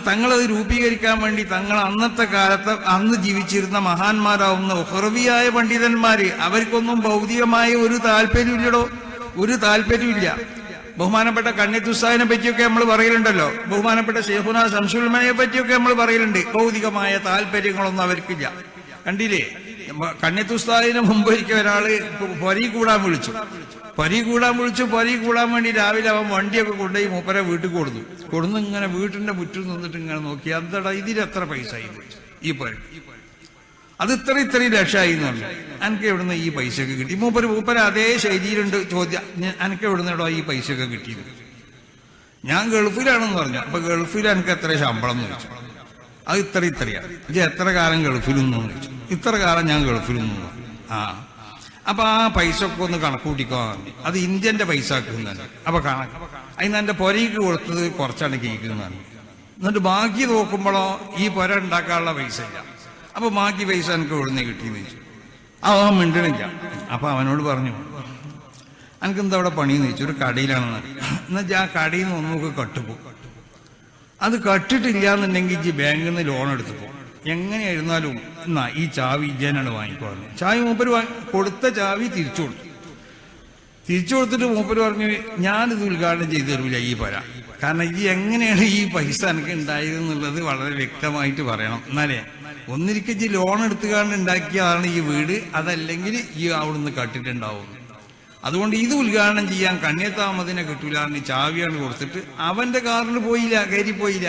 തങ്ങളത് രൂപീകരിക്കാൻ വേണ്ടി തങ്ങൾ അന്നത്തെ കാലത്ത് അന്ന് ജീവിച്ചിരുന്ന മഹാന്മാരാവുന്ന ഉഖറവിയായ പണ്ഡിതന്മാര്, അവർക്കൊന്നും ഭൗതികമായ ഒരു താല്പര്യമില്ലടോ, ഒരു താല്പര്യമില്ല. ബഹുമാനപ്പെട്ട കണ്യത്തുസ്താദിനെ പറ്റിയൊക്കെ നമ്മൾ പറയലുണ്ടല്ലോ, ബഹുമാനപ്പെട്ട ശൈഖുനാ ശംസുൽ ഉലമയെ പറ്റിയൊക്കെ നമ്മൾ പറയലുണ്ട്. ഭൗതികമായ താല്പര്യങ്ങളൊന്നും അവർക്കില്ല. കണ്ടില്ലേ, കണ്യത്തുസ്താദിന് മുമ്പ് ഒരിക്കൽ ഒരാള് പൊരി കൂടാൻ വിളിച്ചു. പൊരി കൂടാൻ വേണ്ടി രാവിലെ അവൻ വണ്ടിയൊക്കെ കൊണ്ടുപോയി മൂപ്പരെ വീട്ടിൽ കൊടുന്നു ഇങ്ങനെ വീട്ടിന്റെ മുറ്റിൽ നിന്നിട്ട് ഇങ്ങനെ നോക്കി, എന്താടാ ഇതിലെത്ര പൈസ ഈ പൊര, അത് ഇത്ര ലക്ഷമായി എന്ന് പറഞ്ഞു. എനിക്ക് എവിടുന്ന് ഈ പൈസയൊക്കെ കിട്ടി? മൂപ്പര് അതേ ശൈലിയിലുണ്ട് ചോദ്യം, എനിക്ക് എവിടുന്നേടോ ഈ പൈസയൊക്കെ കിട്ടിയത്? ഞാൻ ഗൾഫിലാണെന്ന് പറഞ്ഞു. അപ്പൊ ഗൾഫിൽ എനിക്ക് എത്ര ശമ്പളം എന്ന് ചോദിച്ചു. അത് ഇത്രയാണ്. ഇത് എത്ര കാലം ഗൾഫിലൊന്നു ചോദിച്ചു. ഇത്ര കാലം ഞാൻ ഗൾഫിലൊന്നു. അപ്പൊ ആ പൈസ ഒക്കെ ഒന്ന് കണക്കൂട്ടിക്കോ. അത് ഇന്ത്യന്റെ പൈസ ആക്കുന്നതാണ്. അപ്പൊ കണക്ക് അതിന് എന്റെ പൊരയ്ക്ക് കൊടുത്തത് കുറച്ചാണ് കേൾക്കുന്നതാണ്. എന്നിട്ട് ബാക്കി നോക്കുമ്പോഴോ ഈ പൊര ഉണ്ടാക്കാനുള്ള പൈസ ഇല്ല. അപ്പൊ ബാക്കി പൈസ എനിക്ക് എവിടുന്ന് കിട്ടിയെന്ന് ചോദിച്ചു. അവൻ മിണ്ടണില്ല. അപ്പൊ അവനോട് പറഞ്ഞു, എനിക്കെന്താ അവിടെ പണിയെന്ന് ചോദിച്ചു. ഒരു കടയിലാണെന്ന്. എന്നുവെച്ചാൽ ആ കടയിൽ നിന്ന് ഒന്നൊക്കെ കട്ടുപോകും. അത് കട്ടിട്ടില്ല എന്നുണ്ടെങ്കിൽ ഈ ബാങ്കിൽ നിന്ന് ലോൺ എടുത്തു പോകും. എങ്ങനെയായിരുന്നാലും എന്നാ ഈ ചാവി ഇജനാണ് വാങ്ങിക്കോളൂ. ചാവി മൂപ്പര് കൊടുത്ത ചാവി തിരിച്ചു കൊടുത്തിട്ട് മൂപ്പര് പറഞ്ഞു, ഞാനിത് ഉദ്ഘാടനം ചെയ്തു തരൂല ഈ പോര. കാരണം ഈ എങ്ങനെയാണ് ഈ പൈസ എനിക്ക് ഉണ്ടായതെന്നുള്ളത് വളരെ വ്യക്തമായിട്ട് പറയണം. എന്നാലേ ഒന്നിരിക്കൽ ലോൺ എടുത്തുകാണ്ട് ഉണ്ടാക്കിയതാണ് ഈ വീട്, അതല്ലെങ്കിൽ ഈ അവിടുന്ന് കട്ടിട്ടുണ്ടാവും. അതുകൊണ്ട് ഇത് ഉദ്ഘാടനം ചെയ്യാൻ കണ്ണിയത്താമതിനെ കിട്ടൂല എന്ന് ചാവിയാണ് കൊടുത്തിട്ട് അവന്റെ കാറിൽ പോയില്ല, കയറിപ്പോയില്ല.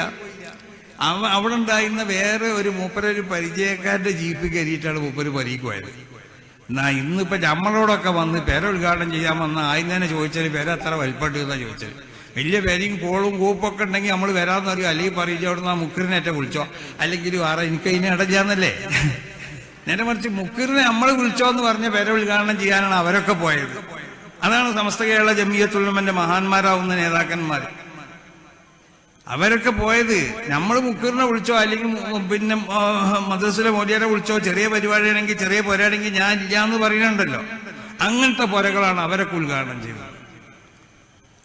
അവിടെ ഉണ്ടായിരുന്ന വേറെ ഒരു മൂപ്പരൊരു പരിചയക്കാരുടെ ജീപ്പ് കയറിയിട്ടാണ് മൂപ്പര് പരീക്കുമായത്. എന്നാ ഇന്നിപ്പോ നമ്മളോടൊക്കെ വന്ന് പേര ഉദ്ഘാടനം ചെയ്യാൻ വന്ന ആദ്യം തന്നെ ചോദിച്ചാൽ പേര എത്ര വലിപ്പട്ട് എന്നാ ചോദിച്ചത്. വലിയ പേരും കോളും കൂപ്പൊക്കെ ഉണ്ടെങ്കിൽ നമ്മൾ വരാമെന്ന് പറയും, അല്ലെങ്കിൽ പറയില്ല അവിടുന്ന് ആ മുക്കിറിനേറ്റ വിളിച്ചോ, അല്ലെങ്കിൽ വേറെ എനിക്ക് അതിനെ ഇടഞ്ഞാന്നല്ലേ. നേരെ മറിച്ച് മുക്കിറിനെ നമ്മൾ വിളിച്ചോ എന്ന് പറഞ്ഞ പേര ഉദ്ഘാടനം ചെയ്യാനാണ് അവരൊക്കെ പോയത്. അതാണ് സമസ്ത കേരള ജമിയത്തുൽ ഉലമന്റെ മഹാന്മാരാവുന്ന നേതാക്കന്മാർ. അവരൊക്കെ പോയത് നമ്മൾ മുക്കറിനെ വിളിച്ചോ, അല്ലെങ്കിൽ പിന്നെ മദ്രസയിലെ മോദിയാരെ വിളിച്ചോ, ചെറിയ പരിപാടിയാണെങ്കിൽ ചെറിയ പോരാണെങ്കിൽ ഞാൻ ഇല്ല എന്ന് പറയുന്നുണ്ടല്ലോ. അങ്ങനത്തെ പോരകളാണ് അവരൊക്കെ ഉദ്ഘാടനം ചെയ്തത്.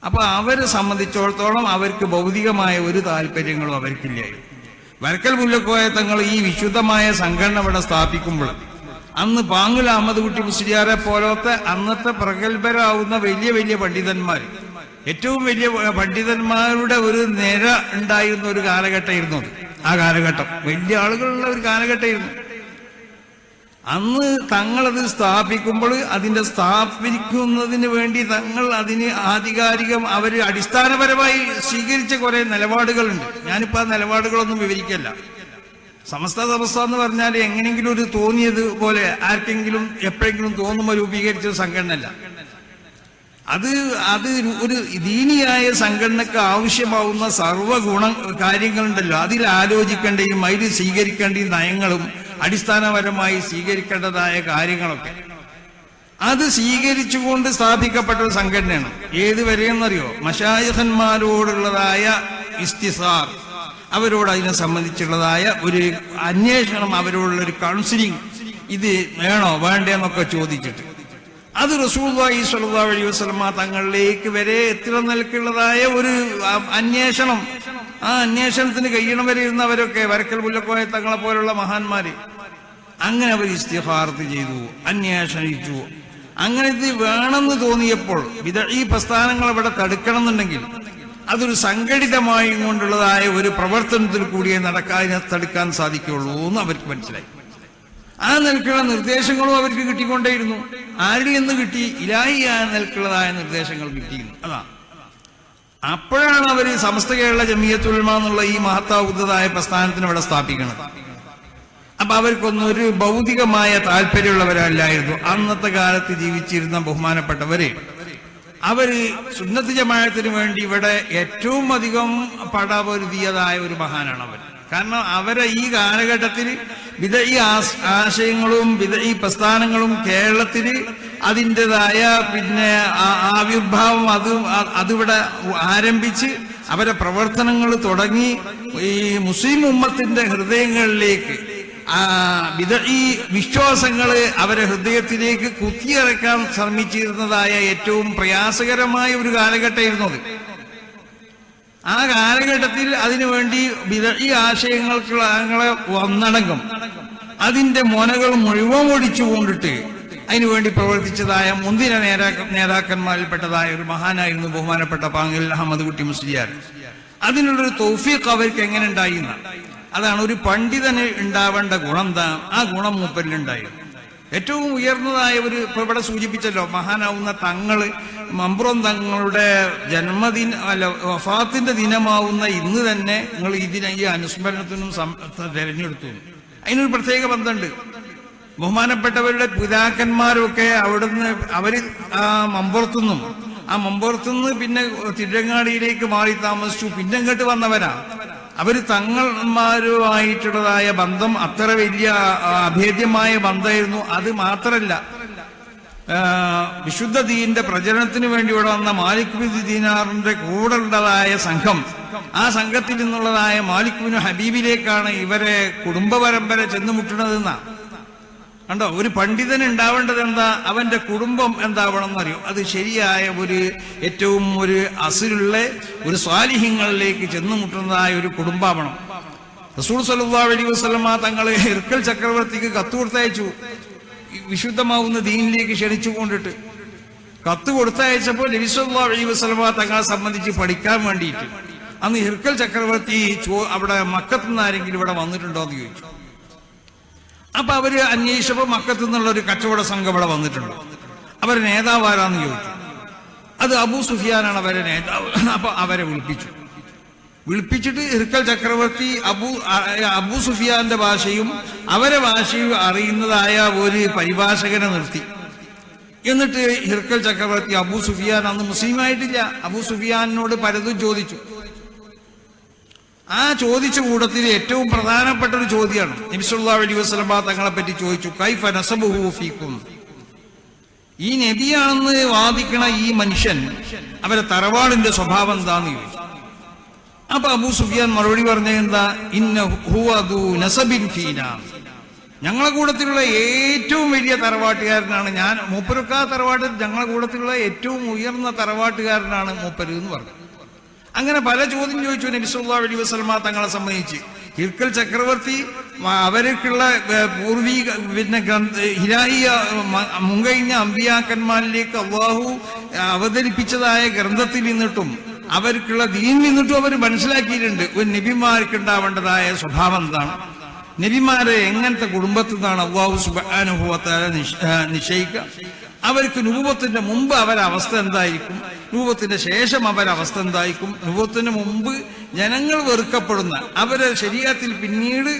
അപ്പൊ അവരെ സംബന്ധിച്ചിടത്തോളം അവർക്ക് ഭൗതികമായ ഒരു താല്പര്യങ്ങളും അവർക്കില്ലായിരുന്നു. വരക്കൽ മുല്ലക്കോയ തങ്ങൾ ഈ വിശുദ്ധമായ സംഘടന ഇവിടെ സ്ഥാപിക്കുമ്പോൾ അന്ന് പാങ്ങുൽ അഹമ്മദ് കുട്ടി മുസ്ലിയാരെ പോലത്തെ അന്നത്തെ പ്രഗത്ഭരാവുന്ന വലിയ വലിയ പണ്ഡിതന്മാർ, ഏറ്റവും വലിയ പണ്ഡിതന്മാരുടെ ഒരു നിര ഉണ്ടായിരുന്ന ഒരു കാലഘട്ടമായിരുന്നു അത്. ആ കാലഘട്ടം വലിയ ആളുകളുള്ള ഒരു കാലഘട്ടമായിരുന്നു. അന്ന് തങ്ങളത് സ്ഥാപിക്കുമ്പോൾ അതിന്റെ സ്ഥാപിക്കുന്നതിന് വേണ്ടി തങ്ങൾ അതിന് ആധികാരികം അവര് അടിസ്ഥാനപരമായി സ്വീകരിച്ച കുറെ നിലപാടുകളുണ്ട്. ഞാനിപ്പോ ആ നിലപാടുകളൊന്നും വിവരിക്കല്ല. സമസ്ത എന്ന് പറഞ്ഞാൽ എങ്ങനെയെങ്കിലും ഒരു തോന്നിയത് പോലെ ആർക്കെങ്കിലും എപ്പോഴെങ്കിലും തോന്നുമ്പോൾ രൂപീകരിച്ച സംഘടനയല്ല. അത് ഒരു ദീനിയായ സംഘടനക്ക് ആവശ്യമാവുന്ന സർവ്വഗുണ കാര്യങ്ങളുണ്ടല്ലോ, അതിൽ ആലോചിക്കേണ്ടയും അതിൽ സ്വീകരിക്കേണ്ട നയങ്ങളും അടിസ്ഥാനപരമായി സ്വീകരിക്കേണ്ടതായ കാര്യങ്ങളൊക്കെ അത് സ്വീകരിച്ചുകൊണ്ട് സ്ഥാപിക്കപ്പെട്ട ഒരു സംഘടനയാണ്. ഏതുവരെയെന്നറിയോ? മശായിഖന്മാരോടുള്ളതായ ഇസ്തിസാർ, അവരോട് അതിനെ സംബന്ധിച്ചുള്ളതായ ഒരു അന്വേഷണം, അവരോടുള്ള ഒരു കൗൺസിലിംഗ്, ഇത് വേണോ വേണ്ടേന്നൊക്കെ ചോദിച്ചിട്ട് അത് റസൂലുള്ളാഹി സ്വല്ലല്ലാഹു അലൈഹി വസല്ലം തങ്ങളിലേക്ക് വരെ എത്തുന്ന നിലക്കുള്ളതായ ഒരു അന്വേഷണം. ആ അന്വേഷണത്തിന് കഴിയണം വരെ ഇരുന്നവരൊക്കെ വരക്കൽ മുല്ലക്കോയ തങ്ങളെ പോലുള്ള മഹാന്മാര് അങ്ങനെ അവർ ഇസ്തിഖാറത്ത് ചെയ്തു, അന്വേഷിച്ചു. അങ്ങനെ ഇത് വേണമെന്ന് തോന്നിയപ്പോൾ ഈ പ്രസ്ഥാനങ്ങൾ ഇവിടെ തടുക്കണം എന്നുണ്ടെങ്കിൽ അതൊരു സംഘടിതമായി കൊണ്ടുള്ളതായ ഒരു പ്രവർത്തനത്തിൽ കൂടിയേ തടുക്കാൻ സാധിക്കുള്ളൂ എന്ന് അവർക്ക് മനസ്സിലായി. ആ നിലക്കുള്ള നിർദ്ദേശങ്ങളും അവർക്ക് കിട്ടിക്കൊണ്ടേയിരുന്നു. ആരിൽ നിന്ന് കിട്ടി? ഇലാഹി ആ നിലക്കുള്ളതായ നിർദ്ദേശങ്ങൾ കിട്ടിയിരുന്നു. അതാ അപ്പോഴാണ് അവർ സമസ്ത കേരള ജമിയത്തുൽ ഉലമ എന്നുള്ള ഈ മഹത്താവുന്നതായ പ്രസ്ഥാനത്തിന് ഇവിടെ സ്ഥാപിക്കുന്നത്. അപ്പൊ അവർക്കൊന്നും ഒരു ഭൗതികമായ താല്പര്യമുള്ളവരല്ലായിരുന്നു. അന്നത്തെ കാലത്ത് ജീവിച്ചിരുന്ന ബഹുമാനപ്പെട്ടവര് അവര് സുന്നത്ത് ജമാഅത്തിന് വേണ്ടി ഇവിടെ ഏറ്റവും അധികം പടപൊരുതിയതായ ഒരു മഹാനാണ് അവർ. കാരണം അവരെ ഈ കാലഘട്ടത്തിൽ ബിദ്ഈ ആശയങ്ങളും ബിദ്ഈ പ്രസ്ഥാനങ്ങളും കേരളത്തിൽ അതിൻ്റെതായ പിന്നെ ആവിർഭാവം അതിവിടെ ആരംഭിച്ച് അവരെ പ്രവർത്തനങ്ങൾ തുടങ്ങി ഈ മുസ്ലിം ഉമ്മത്തിന്റെ ഹൃദയങ്ങളിലേക്ക് ബിദ്ഈ വിശ്വാസങ്ങള് അവരെ ഹൃദയത്തിലേക്ക് കുത്തിയിറക്കാൻ ശ്രമിച്ചിരുന്നതായ ഏറ്റവും പ്രയാസകരമായ ഒരു കാലഘട്ടമായിരുന്നു അത്. ആ കാലഘട്ടത്തിൽ അതിനുവേണ്ടി ബിദ്ഈ ആശയങ്ങളെ വന്നടങ്കം അതിന്റെ മുനകൾ മുഴുവൻ ഒടിച്ചുകൊണ്ടിട്ട് അതിനുവേണ്ടി പ്രവർത്തിച്ചതായ മുന്തിര നേതാക്കന്മാരിൽപ്പെട്ടതായ ഒരു മഹാനായിരുന്നു ബഹുമാനപ്പെട്ട പാങ്ങൽ അഹമ്മദ് കുട്ടി മുസ്ലിയാർ. അതിനുള്ളൊരു തൗഫീഖ് അവർക്ക് എങ്ങനെ ഉണ്ടായിന്ന, അതാണ് ഒരു പണ്ഡിതന് ഉണ്ടാവേണ്ട ഗുണം എന്താ, ആ ഗുണം മൂപ്പരിലുണ്ടായിരുന്നു. ഏറ്റവും ഉയർന്നതായ ഒരു ഇവിടെ സൂചിപ്പിച്ചല്ലോ, മഹാനാവുന്ന തങ്ങള് മമ്പ്രോം തങ്ങളുടെ ജന്മദിന വഫാത്തിന്റെ ദിനമാവുന്ന ഇന്ന് തന്നെ നിങ്ങൾ ഈ അനുസ്മരണത്തിനും തെരഞ്ഞെടുത്തു. അതിനൊരു പ്രത്യേക ബന്ധമുണ്ട്. ബഹുമാനപ്പെട്ടവരുടെ പിതാക്കന്മാരൊക്കെ അവിടുന്ന് അവര് ആ മമ്പുറത്തുനിന്ന് പിന്നെ തിരുരങ്ങാടിയിലേക്ക് മാറി താമസിച്ചു. പിന്നെ ഇങ്ങോട്ട് വന്നവരാ. അവര് തങ്ങന്മാരുമായിട്ടുള്ളതായ ബന്ധം അത്ര വലിയ അഭേദ്യമായ ബന്ധമായിരുന്നു. അത് മാത്രല്ല, വിശുദ്ധ ദീന്റെ പ്രചരണത്തിന് വേണ്ടി ഇവിടെ വന്ന മാലിക് ബിൻ ദീനാറിന്റെ കൂടെ ഉള്ളതായ സംഘം, ആ സംഘത്തിൽ നിന്നുള്ളതായ മാലിക് ബിൻ ഹബീബിലേക്കാണ് ഇവരെ കുടുംബ പരമ്പര ചെന്നുമുട്ടുന്നതെന്നാ. കണ്ടോ, ഒരു പണ്ഡിതന് ഉണ്ടാവേണ്ടത് എന്താ? അവന്റെ കുടുംബം എന്താവണം എന്നറിയോ? അത് ശരിയായ ഒരു ഏറ്റവും ഒരു അസിലുള്ള ഒരു സ്വാലിഹ്യങ്ങളിലേക്ക് ചെന്നുമുട്ടുന്നതായ ഒരു കുടുംബാവണം. റസൂൽ സല്ലല്ലാഹു അലൈഹി വസല്ലമ തങ്ങൾ ഹിർക്കൽ ചക്രവർത്തിക്ക് കത്ത് കൊടുത്തയച്ചു, വിശുദ്ധമാവുന്ന ദീനിലേക്ക് ക്ഷണിച്ചു കൊണ്ടിട്ട്. കത്ത് കൊടുത്തയച്ചപ്പോൾ നബി സല്ലല്ലാഹു അലൈഹി വസല്ലമ തങ്ങളെ സംബന്ധിച്ച് പഠിക്കാൻ വേണ്ടിയിട്ട് അന്ന് ഹിർക്കൽ ചക്രവർത്തി അവിടെ മക്കത്ത് നിന്ന് ആരെങ്കിലും ഇവിടെ വന്നിട്ടുണ്ടോ എന്ന് ചോദിച്ചു. അപ്പൊ അവര് അന്വേഷിച്ചപ്പോ മക്കത്ത് നിന്നുള്ള ഒരു കച്ചവട സംഘം ഇവിടെ വന്നിട്ടുണ്ട്. അവരെ നേതാവ് ആരാന്ന് ചോദിച്ചു. അത് അബൂ സുഫിയാനാണ് അവരെ നേതാവ്. അപ്പൊ അവരെ വിളിപ്പിച്ചിട്ട് ഹിർക്കൽ ചക്രവർത്തി അബൂ സുഫിയാന്റെ ഭാഷയും അവരെ ഭാഷയും അറിയുന്നതായ ഒരു പരിഭാഷകനെ നിർത്തി. എന്നിട്ട് ഹിർക്കൽ ചക്രവർത്തി അബൂ സുഫിയാൻ അന്ന് മുസ്ലിമായിട്ടില്ല. അബൂ സുഫിയാനോട് പലതും ചോദിച്ചു. ആ ചോദിച്ച കൂട്ടത്തിൽ ഏറ്റവും പ്രധാനപ്പെട്ട ഒരു ചോദ്യമാണ് നബി സല്ലല്ലാഹു അലൈഹി വസല്ലം തങ്ങളെ പറ്റി ചോദിച്ചു. കൈഫ നസബുഹു ഫീക്കും, ഈ നബിയാണെന്ന് വാദിക്കണ ഈ മനുഷ്യൻ അവരെ തറവാടിന്റെ സ്വഭാവം എന്താന്ന് ചോദിച്ചു. അപ്പൊ അബൂ സുഫിയാൻ മറുപടി പറഞ്ഞത് എന്താ? ഇന്നഹു അദു നസബിൻ ഫീനാ, ഞങ്ങളെ കൂട്ടത്തിലുള്ള ഏറ്റവും വലിയ തറവാട്ടുകാരനാണ് ഞാൻ. മൂപ്പരുക്കാ തറവാട്ടിൽ ഞങ്ങളെ കൂട്ടത്തിലുള്ള ഏറ്റവും ഉയർന്ന തറവാട്ടുകാരനാണ് മൂപ്പര് എന്ന് പറഞ്ഞു. അങ്ങനെ പല ചോദ്യം ചോദിച്ചു നബി സല്ലല്ലാഹു അലൈഹി വസല്ലം തങ്ങളെ സംബന്ധിച്ച്. ഹിർക്കൽ ചക്രവർത്തി അവർക്കുള്ള പൂർവീക ഹിലാഹിയ മുൻകഴിഞ്ഞ അമ്പിയാക്കന്മാരിലേക്ക് അള്ളാഹു അവതരിപ്പിച്ചതായ ഗ്രന്ഥത്തിൽ നിന്നിട്ടും അവർക്കുള്ള ദീനിൽ നിന്നിട്ടും അവർ മനസ്സിലാക്കിയിട്ടുണ്ട് ഒരു നബിമാർക്ക് ഉണ്ടാവേണ്ടതായ സ്വഭാവം എന്താണ്, നബിമാരെ എങ്ങനത്തെ കുടുംബത്തിൽ നിന്നാണ് അല്ലാഹു സുബ്ഹാനഹു വ തആല നിശ്ചയിക്കുക, അവർക്ക് നുബുവത്തിന്റെ മുമ്പ് അവരവസ്ഥ എന്തായിരിക്കും, നുബുവത്തിന്റെ ശേഷം അവരവസ്ഥ എന്തായിരിക്കും, നുബുവത്തിന് മുമ്പ് ജനങ്ങൾ വെറുക്കപ്പെടുന്ന അവരെ ശരീഅത്തിൽ പിന്നീട്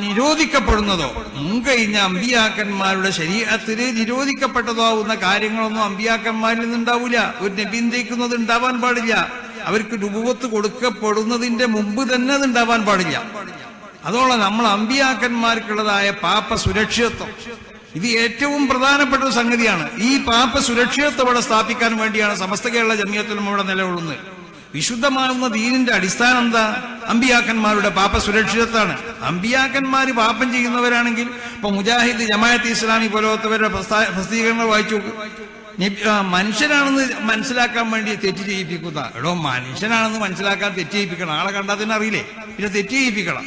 നിരോധിക്കപ്പെടുന്നതോ മുൻകഴിഞ്ഞ അമ്പിയാക്കന്മാരുടെ ശരീഅത്തിൽ നിരോധിക്കപ്പെട്ടതാവുന്ന കാര്യങ്ങളൊന്നും അമ്പിയാക്കന്മാരിൽ നിന്നുണ്ടാവില്ല. ഒരു നബിന്തേക്കുന്നത് ഉണ്ടാവാൻ പാടില്ല. അവർക്ക് നുബുവത്ത് കൊടുക്കപ്പെടുന്നതിന്റെ മുമ്പ് തന്നെ അത് ഉണ്ടാവാൻ പാടില്ല. അതോളം നമ്മൾ അമ്പിയാക്കന്മാർക്കുള്ളതായ പാപ സുരക്ഷിതത്വം ഇത് ഏറ്റവും പ്രധാനപ്പെട്ട ഒരു സംഗതിയാണ്. ഈ പാപ സുരക്ഷിതത്വം ഇവിടെ സ്ഥാപിക്കാൻ വേണ്ടിയാണ് സമസ്ത കേരള ജമിയത്തുൽ ഇവിടെ നിലകൊള്ളുന്നത്. വിശുദ്ധമാകുന്ന ദീനിന്റെ അടിസ്ഥാനം എന്താ? അമ്പിയാക്കന്മാരുടെ പാപ സുരക്ഷിതത്വമാണ്. അമ്പിയാക്കന്മാര് പാപം ചെയ്യുന്നവരാണെങ്കിൽ ഇപ്പൊ മുജാഹിദ്, ജമാഅത്ത് ഇസ്ലാമി പോലത്തവരുടെ പ്രസിദ്ധീകരണങ്ങൾ വായിച്ചു നോക്കും. മനുഷ്യനാണെന്ന് മനസ്സിലാക്കാൻ വേണ്ടി തെറ്റ് ചെയ്യിപ്പിക്കുന്ന മനുഷ്യനാണെന്ന് മനസ്സിലാക്കാൻ തെറ്റ് ചെയ്യിപ്പിക്കണം. ആളെ കണ്ടാൽ തന്നെ അറിയില്ലേ, പിന്നെ തെറ്റ് ചെയ്യിപ്പിക്കണം.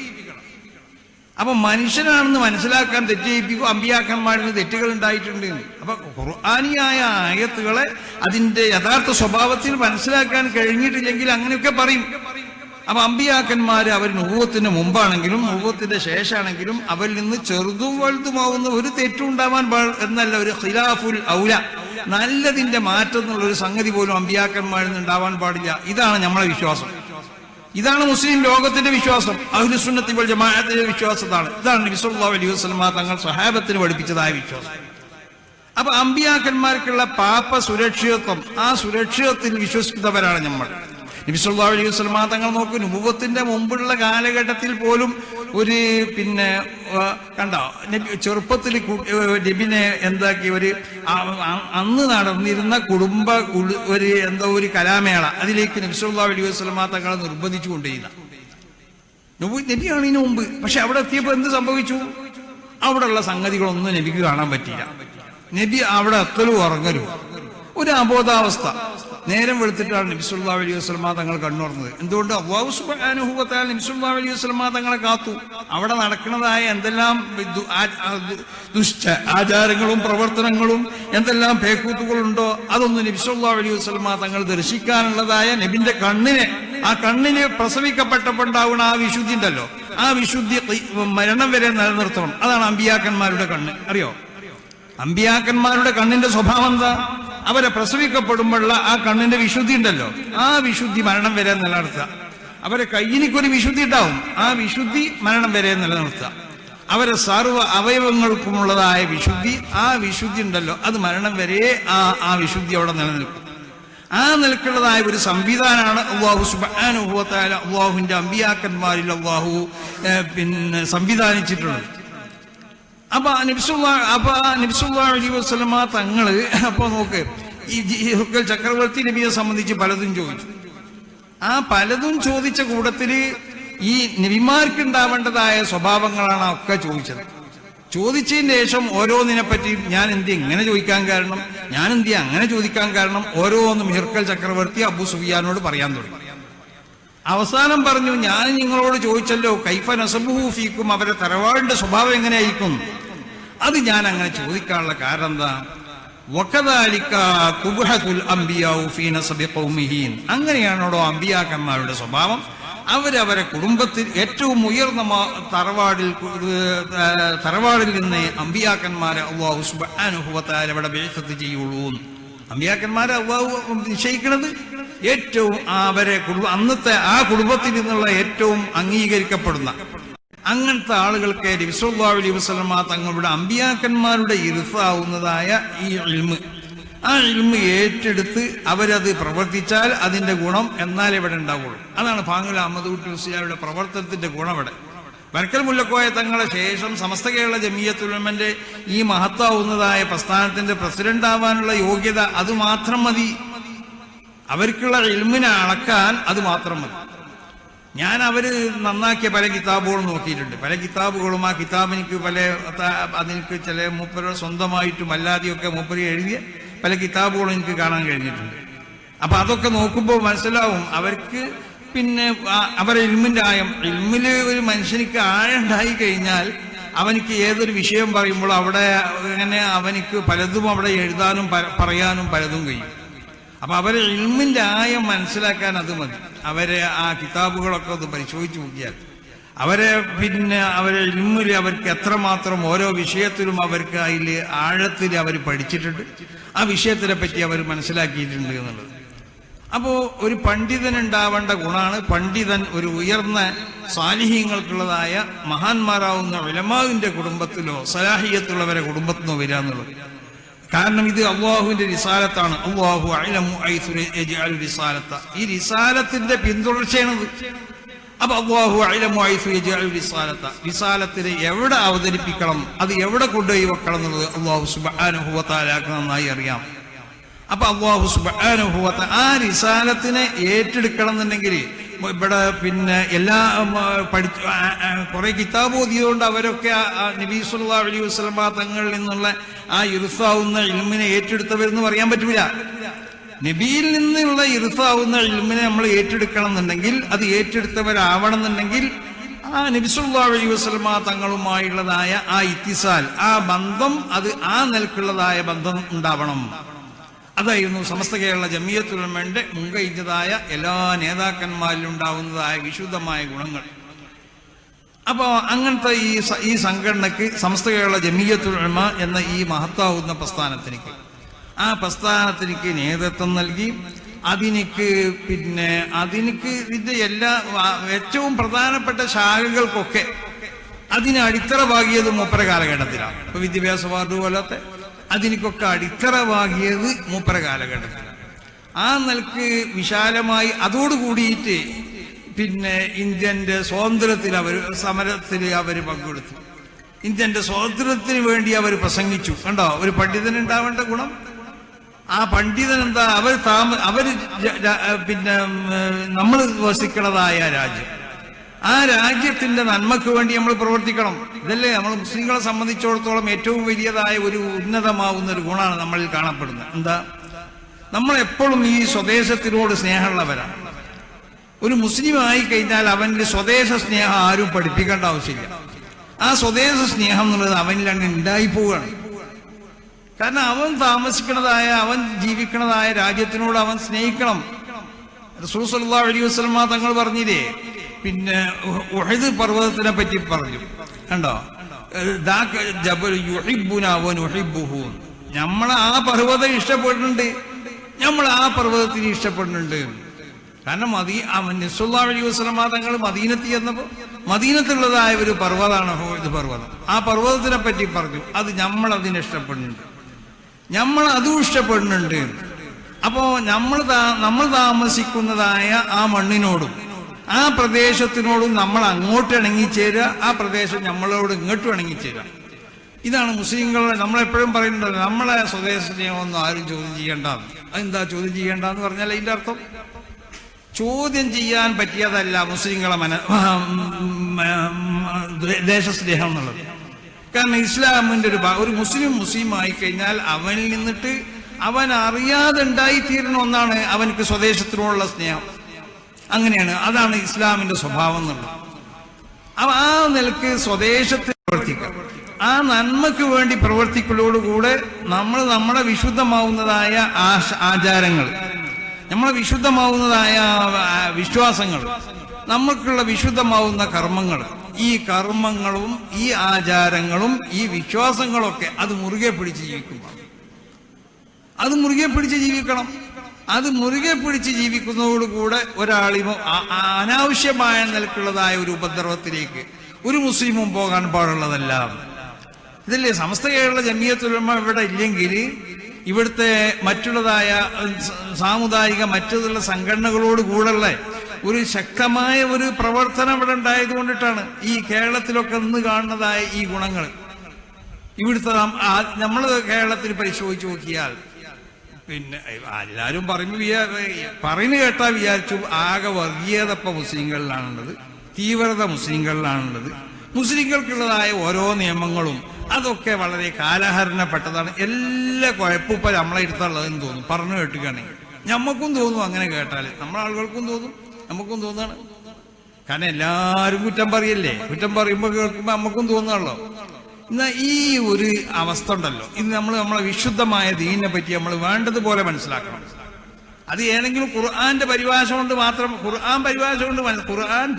അപ്പൊ മനുഷ്യനാണെന്ന് മനസ്സിലാക്കാൻ തെറ്റ് ചെയ്യിപ്പിക്കും. അമ്പിയാക്കന്മാരിന് തെറ്റുകൾ ഉണ്ടായിട്ടുണ്ട്. അപ്പൊ ഖുർആനിയായ ആയത്തുകളെ അതിന്റെ യഥാർത്ഥ സ്വഭാവത്തിൽ മനസ്സിലാക്കാൻ കഴിഞ്ഞിട്ടില്ലെങ്കിൽ അങ്ങനെയൊക്കെ പറയും. അപ്പൊ അമ്പിയാക്കന്മാര് അവർ നുബുവത്തിന് മുമ്പാണെങ്കിലും നുബുവത്തിന്റെ ശേഷമാണെങ്കിലും അവരിൽ നിന്ന് ചെറുതും വലുതുമാവുന്ന ഒരു തെറ്റും ഉണ്ടാവാൻ എന്നല്ല, ഒരു ഖിലാഫുൽ ഔല, നല്ലതിന്റെ മാറ്റം എന്നുള്ള ഒരു സംഗതി പോലും അമ്പിയാക്കന്മാരിൽ നിന്ന് ഉണ്ടാവാൻ പാടില്ല. ഇതാണ് നമ്മളെ വിശ്വാസം. ഇതാണ് മുസ്ലിം ലോകത്തിന്റെ വിശ്വാസം. അഹ്ലു സുന്നത്തി വൽ ജമാഅത്തിന്റെ വിശ്വാസത്താണ്. ഇതാണ് നബി സല്ലല്ലാഹു അലൈഹി വസല്ലം തങ്ങൾ സ്വഹാബത്തിന് പഠിപ്പിച്ചതായ വിശ്വാസം. അപ്പൊ അമ്പിയാക്കന്മാർക്കുള്ള പാപ സുരക്ഷിതത്വം, ആ സുരക്ഷിതത്തിൽ വിശ്വസിക്കുന്നവരാണ് നമ്മൾ. നബി സല്ലല്ലാഹു അലൈഹി വസല്ലം തങ്ങൾ നോക്കൂ, നുബുവത്തിന്റെ മുമ്പുള്ള കാലഘട്ടത്തിൽ പോലും ഒരു കണ്ടോ ചെറുപ്പത്തിൽ നബിനെ എന്താക്കി ഒരു അന്ന് നടന്നിരുന്ന കുടുംബ ഒരു കലാമേള അതിലേക്ക് നബി സല്ലല്ലാഹു അലൈഹി വസല്ലം തങ്ങളെ നിർബന്ധിച്ചു കൊണ്ടേയില്ല. നബിയാണ് ഇതിനു മുമ്പ്. പക്ഷെ അവിടെ എത്തിയപ്പോ എന്ത് സംഭവിച്ചു? അവിടെയുള്ള സംഗതികളൊന്നും നബിക്ക് കാണാൻ പറ്റിയില്ല. നബി അവിടെ എത്തലും ഉറങ്ങലും ഒരു അബോധാവസ്ഥ. നേരം വെളുത്തിട്ടാണ് നബി സല്ലല്ലാഹു അലൈഹി വസല്ലം തങ്ങൾ കണ്ണുറന്നത്. എന്തുകൊണ്ട്? അല്ലാഹു സുബ്ഹാനഹു വ തആല നബി സല്ലല്ലാഹു അലൈഹി വസല്ലം തങ്ങളെ കാത്തു. അവിടെ നടക്കുന്നതായ എന്തെല്ലാം ദുഷ്ട ആചാരങ്ങളും പ്രവർത്തനങ്ങളും എന്തെല്ലാം പേക്കൂത്തുകളുണ്ടോ അതൊന്നും നബി സല്ലല്ലാഹു അലൈഹി വസല്ലം തങ്ങൾ ദർശിക്കാനുള്ളതായ നബിന്റെ ആ കണ്ണിന് പ്രസവിക്കപ്പെട്ടപ്പോണ്ടാവുന്ന ആ വിശുദ്ധി ഉണ്ടല്ലോ, ആ വിശുദ്ധി മരണം വരെ നിലനിർത്തണം. അതാണ് അമ്പിയാക്കന്മാരുടെ കണ്ണ്. അറിയോ? അമ്പിയാക്കന്മാരുടെ കണ്ണിന്റെ സ്വഭാവം എന്താ? അവരെ പ്രസവിക്കപ്പെടുമ്പോഴുള്ള ആ കണ്ണിന്റെ വിശുദ്ധി ഉണ്ടല്ലോ, ആ വിശുദ്ധി മരണം വരെ നിലനിർത്തുക. അവരെ കയ്യിനിക്കൊരു വിശുദ്ധി ഉണ്ടാവും, ആ വിശുദ്ധി മരണം വരെ നിലനിർത്തുക. അവരെ സർവ്വ അവയവങ്ങൾക്കുമുള്ളതായ വിശുദ്ധി, ആ വിശുദ്ധി ഉണ്ടല്ലോ, അത് മരണം വരെ ആ വിശുദ്ധി അവിടെ നിലനിൽക്കും. ആ നിലക്കുള്ളതായ ഒരു സംവിധാനമാണ് അല്ലാഹു സുബ്ഹാനഹു വ തആല അല്ലാഹുവിന്റെ അമ്പിയാക്കന്മാരിൽ അല്ലാഹു സംവിധാനിച്ചിട്ടുള്ളത്. അപ്പൊ നബി സല്ലല്ലാഹു അലൈഹി വസല്ലം തങ്ങള് അപ്പൊ നോക്ക്, ഈ ഹിർക്കൽ ചക്രവർത്തി നബിയെ സംബന്ധിച്ച് പലതും ചോദിച്ചു. ആ പലതും ചോദിച്ച കൂട്ടത്തില് ഈ നബിമാർക്ക് ഉണ്ടാവേണ്ടതായ സ്വഭാവങ്ങളാണ് ഒക്കെ ചോദിച്ചത്. ചോദിച്ചതിന് ശേഷം ഓരോന്നിനെ പറ്റി ഞാൻ എന്ത് ഇങ്ങനെ ചോദിക്കാൻ കാരണം, ഞാൻ എന്ത് അങ്ങനെ ചോദിക്കാൻ കാരണം, ഓരോന്നും ഹിർക്കൽ ചക്രവർത്തി അബൂ സുഫിയാനോട് പറയാൻ തുടങ്ങി. അവസാനം പറഞ്ഞു, ഞാൻ നിങ്ങളോട് ചോദിച്ചല്ലോ കൈഫ നസബുഹു ഫീക്കും, അവരെ തറവാടിന്റെ സ്വഭാവം എങ്ങനെയായിരിക്കും. അത് ഞാൻ അങ്ങനെ ചോദിക്കാനുള്ള കാരണം എന്താ, വകദാലിക കുബ്ഹത്തുൽ അംബിയാഉ ഫീ നസബി ഖൗമിഹി, അങ്ങനെയാണോ അമ്പിയാക്കന്മാരുടെ സ്വഭാവം. അവരവരെ കുടുംബത്തിൽ ഏറ്റവും ഉയർന്ന തറവാടിൽ നിന്ന് അമ്പിയാക്കന്മാരെ അല്ലാഹു സുബ്ഹാനഹു വ തആല ഇവിടെ ബിഅ്സത്ത് ചെയ്യുള്ളൂ. അമ്പിയാക്കന്മാരെ അല്ലാഹു നിശ്ചയിക്കുന്നത് ഏറ്റവും അവരെ അന്നത്തെ ആ കുടുംബത്തിൽ നിന്നുള്ള ഏറ്റവും അംഗീകരിക്കപ്പെടുന്ന അങ്ങനത്തെ ആളുകൾക്ക് നബി സല്ലല്ലാഹു അലൈഹി വസല്ലമ തങ്ങളുടെ അമ്പിയാക്കന്മാരുടെ ഇർസാവുന്നതായ ഈ ഇൽമ്, ആ ഇൽമ് ഏറ്റെടുത്ത് അവരത് പ്രവർത്തിച്ചാൽ അതിന്റെ ഗുണം എന്നാൽ ഇവിടെ ഉണ്ടാവുള്ളൂ. അതാണ് പാങ്ങുൽ അഹമ്മദ് കുട്ടി മുസ്ലിയാരുടെ പ്രവർത്തനത്തിന്റെ ഗുണം. ഇവിടെ ബർക്കൽ മുല്ലക്കോയ തങ്ങളെ ശേഷം സമസ്ത കേരള ജമിയത്തുൽ ഉലമന്റെ ഈ മഹത്താവുന്നതായ പ്രസ്ഥാനത്തിന്റെ പ്രസിഡന്റ് ആവാനുള്ള യോഗ്യത അത് മാത്രം മതി. അവർക്കുള്ള ഇൽമിനെ അളക്കാൻ അത് മാത്രം മതി. ഞാൻ അവര് നന്നാക്കിയ പല കിതാബുകളും നോക്കിയിട്ടുണ്ട്. പല കിതാബുകളും ആ കിതാബിനിക്ക് അതിനക്ക് ചില മൂപ്പര് സ്വന്തമായിട്ടും അല്ലാതെയൊക്കെ മൂപ്പര് എഴുതിയ പല കിതാബുകളും എനിക്ക് കാണാൻ കഴിഞ്ഞിട്ടുണ്ട്. അപ്പൊ അതൊക്കെ നോക്കുമ്പോൾ മനസ്സിലാവും അവർക്ക് പിന്നെ അവരെ ഇൽമിന്റെ ആയം. ഇൽമില് ഒരു മനുഷ്യനിക്ക് ആഴം ഉണ്ടായി കഴിഞ്ഞാൽ അവനിക്ക് ഏതൊരു വിഷയം പറയുമ്പോൾ അവിടെ അങ്ങനെ അവനിക്ക് പലതും അവിടെ എഴുതാനും പറയാനും പലതും കഴിയും. അപ്പൊ അവരെ ഇൽമിന്റെ ആയം മനസ്സിലാക്കാൻ അത് മതി. അവരെ ആ കിതാബുകളൊക്കെ ഒന്ന് പരിശോധിച്ച് നോക്കിയാൽ അവരെ ഇൽമിൽ അവർക്ക് എത്രമാത്രം ഓരോ വിഷയത്തിലും അവർക്ക് അതിൽ ആഴത്തിൽ അവർ പഠിച്ചിട്ടുണ്ട്, ആ വിഷയത്തിനെ പറ്റി അവർ മനസ്സിലാക്കിയിട്ടുണ്ട് എന്നുള്ളത്. അപ്പോ ഒരു പണ്ഡിതൻ ഉണ്ടാവേണ്ട ഗുണമാണ്, പണ്ഡിതൻ ഒരു ഉയർന്ന സാലിഹീങ്ങൾക്കുള്ളതായ മഹാന്മാരാവുന്ന ഉലമാവിന്റെ കുടുംബത്തിലോ സലാഹിയത്തുള്ളവരെ കുടുംബത്തിനോ വരിക എന്നുള്ളത്. കാരണം ഇത് അള്ളാഹുവിന്റെ റിസാലത്താണ്. അല്ലാഹു അഅലമു ഹൈസു യജ്അലു റിസാലത, ഈ റിസാലത്തിന്റെ പിന്തുടർച്ചയാണത്. അപ്പൊ അല്ലാഹു അഅലമു ഹൈസു യജ്അലു റിസാലത, റിസാലത്തിനെ എവിടെ അവതരിപ്പിക്കണം, അത് എവിടെ കൊണ്ടുപോയി വെക്കണം എന്നുള്ളത് അല്ലാഹു സുബ്ഹാനഹു വ തആലക്ക് നന്നായി അറിയാം. അപ്പൊ അല്ലാഹു സുബ്ഹാനഹു വ തആല ആ റിസാലത്തിനെ ഏറ്റെടുക്കണം എന്നുണ്ടെങ്കിൽ ഇവിടെ പിന്നെ എല്ലാ കുറെ കിതാബ് ഓതിയതുകൊണ്ട് അവരൊക്കെ നബി സല്ലല്ലാഹു അലൈഹി വസല്ലമ തങ്ങളിൽ നിന്നുള്ള ആ ഇർസാവുന്ന ഇൽമിനെ ഏറ്റെടുത്തവരെന്ന് പറയാൻ പറ്റില്ല. നബിയിൽ നിന്നുള്ള ഇർസാവുന്ന ഇൽമിനെ നമ്മൾ ഏറ്റെടുക്കണം എന്നുണ്ടെങ്കിൽ, അത് ഏറ്റെടുത്തവരാവണം എന്നുണ്ടെങ്കിൽ ആ നബി സല്ലല്ലാഹു അലൈഹി വസല്ലമ തങ്ങളുമായുള്ളതായ ആ ഇത്തിസാൽ, ആ ബന്ധം, അത് ആ നിലക്കുള്ളതായ ബന്ധം ഉണ്ടാവണം. അതായിരുന്നു സമസ്ത കേരള ജമിയത്തുൽ ഉലമയുടെ മുൻകഴിഞ്ഞതായ എല്ലാ നേതാക്കന്മാരിലും ഉണ്ടാവുന്നതായ വിശുദ്ധമായ ഗുണങ്ങൾ. അപ്പോ അങ്ങനത്തെ ഈ സംഘടനക്ക് സമസ്ത കേരള ജമിയത്തുൽ ഉലമ എന്ന ഈ മഹത്താവുന്ന ആ പ്രസ്ഥാനത്തിനിക്ക് നേതൃത്വം നൽകി അതിനിക്ക് ഇതിന്റെ എല്ലാ ഏറ്റവും പ്രധാനപ്പെട്ട ശാഖകൾക്കൊക്കെ അതിന് അടിത്തറ പാകിയത് മൂപ്പര കാലഘട്ടത്തിലാണ്. ഇപ്പൊ വിദ്യാഭ്യാസ വാർഡ് പോലത്തെ അതിനൊക്കെ അടിത്തറ പാകിയത് മൂപ്പര കാലഘട്ടത്തിലാണ്. ആ നിലക്ക് വിശാലമായി അതോടുകൂടിയിട്ട് ഇന്ത്യന്റെ സ്വാതന്ത്ര്യത്തിൽ സമരത്തിൽ അവർ പങ്കെടുത്തു. ഇന്ത്യന്റെ സ്വാതന്ത്ര്യത്തിന് വേണ്ടി അവർ പ്രസംഗിച്ചു. കണ്ടോ ഒരു പണ്ഡിതൻ ഉണ്ടാവേണ്ട ഗുണം. ആ പണ്ഡിതൻ എന്താ, നമ്മൾ വസിക്കുന്നതായ രാജ്യം, ആ രാജ്യത്തിന്റെ നന്മക്ക് വേണ്ടി നമ്മൾ പ്രവർത്തിക്കണം. ഇതല്ലേ നമ്മൾ മുസ്ലിങ്ങളെ സംബന്ധിച്ചിടത്തോളം ഏറ്റവും വലിയതായ ഒരു ഉന്നതമാവുന്ന ഒരു ഗുണമാണ് നമ്മളിൽ കാണപ്പെടുന്നത്. എന്താ, നമ്മൾ എപ്പോഴും ഈ സ്വദേശത്തിനോട് സ്നേഹമുള്ളവരാണ്. ഒരു മുസ്ലിം ആയി കഴിഞ്ഞാൽ അവന്റെ സ്വദേശ സ്നേഹം ആരും പഠിപ്പിക്കേണ്ട ആവശ്യമില്ല. ആ സ്വദേശ സ്നേഹം എന്നുള്ളത് അവനിൽ അങ്ങ് ഉണ്ടായി പോവുകയാണ്. കാരണം അവൻ താമസിക്കുന്നതായ, അവൻ ജീവിക്കുന്നതായ രാജ്യത്തിനോട് അവൻ സ്നേഹിക്കണം. റസൂൽ സല്ലല്ലാഹു അലൈഹി വസല്ലമ തങ്ങൾ പറഞ്ഞില്ലേ, ഉഹദ് പർവ്വതത്തിനെ പറ്റി പറഞ്ഞു. കണ്ടോ, നമ്മളെ ആ പർവ്വതം ഇഷ്ടപ്പെടുന്നുണ്ട്, നമ്മൾ ആ പർവ്വതത്തിന് ഇഷ്ടപ്പെടുന്നുണ്ട്. കാരണം സല്ലല്ലാഹു അലൈഹി വസല്ലമ തങ്ങൾ മദീനത്ത് ചെന്നപ്പോ മദീനത്തുള്ളതായ ഒരു പർവ്വതമാണ് ഉഹദ് പർവ്വതം. ആ പർവ്വതത്തിനെ പറ്റി പറഞ്ഞു. അത് നമ്മൾ അതിനെ ഇഷ്ടപ്പെടുന്നുണ്ട്, നമ്മൾ അതും ഇഷ്ടപ്പെടുന്നുണ്ട്. അപ്പോ നമ്മൾ താമസിക്കുന്നതായ ആ മണ്ണിനോടും ആ പ്രദേശത്തിനോടും നമ്മൾ അങ്ങോട്ട് ഇണങ്ങിച്ചേരുക, ആ പ്രദേശം നമ്മളോട് ഇങ്ങോട്ടും ഇണങ്ങിച്ചേരുക. ഇതാണ് മുസ്ലിങ്ങളെ നമ്മളെപ്പോഴും പറയുന്നുണ്ടല്ലോ, നമ്മളെ സ്വദേശ സ്നേഹമൊന്നും ആരും ചോദ്യം ചെയ്യേണ്ടെന്ന്. അതെന്താ ചോദ്യം ചെയ്യേണ്ടെന്ന് പറഞ്ഞാൽ അതിന്റെ അർത്ഥം ചോദ്യം ചെയ്യാൻ പറ്റിയതല്ല മുസ്ലിങ്ങളെ ദേശസ്നേഹം എന്നുള്ളത്. കാരണം ഇസ്ലാമിന്റെ ഒരു മുസ്ലിം ആയി കഴിഞ്ഞാൽ അവനിൽ നിന്നിട്ട് അവൻ അറിയാതെ ഉണ്ടായിത്തീരുന്ന ഒന്നാണ് അവനക്ക് സ്വദേശത്തിനോടുള്ള സ്നേഹം. അങ്ങനെയാണ്, അതാണ് ഇസ്ലാമിന്റെ സ്വഭാവം എന്നുള്ളത്. അപ്പൊ ആ നിലക്ക് സ്വദേശത്തിൽ പ്രവർത്തിക്കുക, ആ നന്മയ്ക്ക് വേണ്ടി പ്രവർത്തിക്കലോടുകൂടെ നമ്മൾ നമ്മുടെ വിശുദ്ധമാവുന്നതായ ആചാരങ്ങൾ, നമ്മളെ വിശുദ്ധമാവുന്നതായ വിശ്വാസങ്ങൾ, നമുക്കുള്ള വിശുദ്ധമാവുന്ന കർമ്മങ്ങൾ, ഈ കർമ്മങ്ങളും ഈ ആചാരങ്ങളും ഈ വിശ്വാസങ്ങളൊക്കെ അത് മുറുകെ പിടിച്ച് ജീവിക്കണം. അത് മുറുകെ പിടിച്ച് ജീവിക്കണം. അത് മുറുകെ പിടിച്ച് ജീവിക്കുന്നതോടുകൂടെ ഒരാളിമോ അനാവശ്യമായ നിലക്കുള്ളതായ ഒരു ഉപദ്രവത്തിലേക്ക് ഒരു മുസ്ലിമും പോകാൻ പാടുള്ളതല്ല. ഇതല്ലേ സമസ്ത കേരള ജമിയത്തുൽ ഉലമ ഇവിടെ ഇല്ലെങ്കിൽ ഇവിടുത്തെ മറ്റുള്ളതായ സാമുദായിക മറ്റുള്ള സംഘടനകളോട് കൂടെയുള്ള ഒരു ശക്തമായ ഒരു പ്രവർത്തനം ഇവിടെ ഉണ്ടായത് കൊണ്ടിട്ടാണ് ഈ കേരളത്തിലൊക്കെ നിന്ന് കാണുന്നതായ ഈ ഗുണങ്ങൾ. ഇവിടുത്തെ നമ്മൾ കേരളത്തിൽ പരിശോധിച്ച് നോക്കിയാൽ പിന്നെ എല്ലാവരും പറയുന്നു കേട്ടാ വിചാരിച്ചു ആകെ വർഗീയത ഇപ്പൊ മുസ്ലിങ്ങളിലാണുള്ളത്, തീവ്രത മുസ്ലിങ്ങളിലാണുള്ളത്, മുസ്ലിങ്ങൾക്കുള്ളതായ ഓരോ നിയമങ്ങളും അതൊക്കെ വളരെ കാലഹരണപ്പെട്ടതാണ്, എല്ലാ കുഴപ്പമിപ്പ നമ്മളെ എടുത്തുള്ളതെന്ന് തോന്നും പറഞ്ഞു കേട്ടുകയാണെങ്കിൽ. ഞമ്മക്കും തോന്നും അങ്ങനെ കേട്ടാൽ, നമ്മളെ ആളുകൾക്കും തോന്നും, നമുക്കും തോന്നാണ്. കാരണം എല്ലാവരും കുറ്റം പറയല്ലേ, കുറ്റം പറയുമ്പോൾ കേൾക്കുമ്പോൾ നമുക്കും തോന്നുകയുള്ളൂ. എന്നാൽ ഈ ഒരു അവസ്ഥ ഉണ്ടല്ലോ, ഇത് നമ്മളെ വിശുദ്ധമായ ദീനിനെ പറ്റി നമ്മൾ വേണ്ടതുപോലെ മനസ്സിലാക്കണം. അത് ഏതെങ്കിലും ഖുർആന്റെ പരിഭാഷ കൊണ്ട് മാത്രം, ഖുർആൻ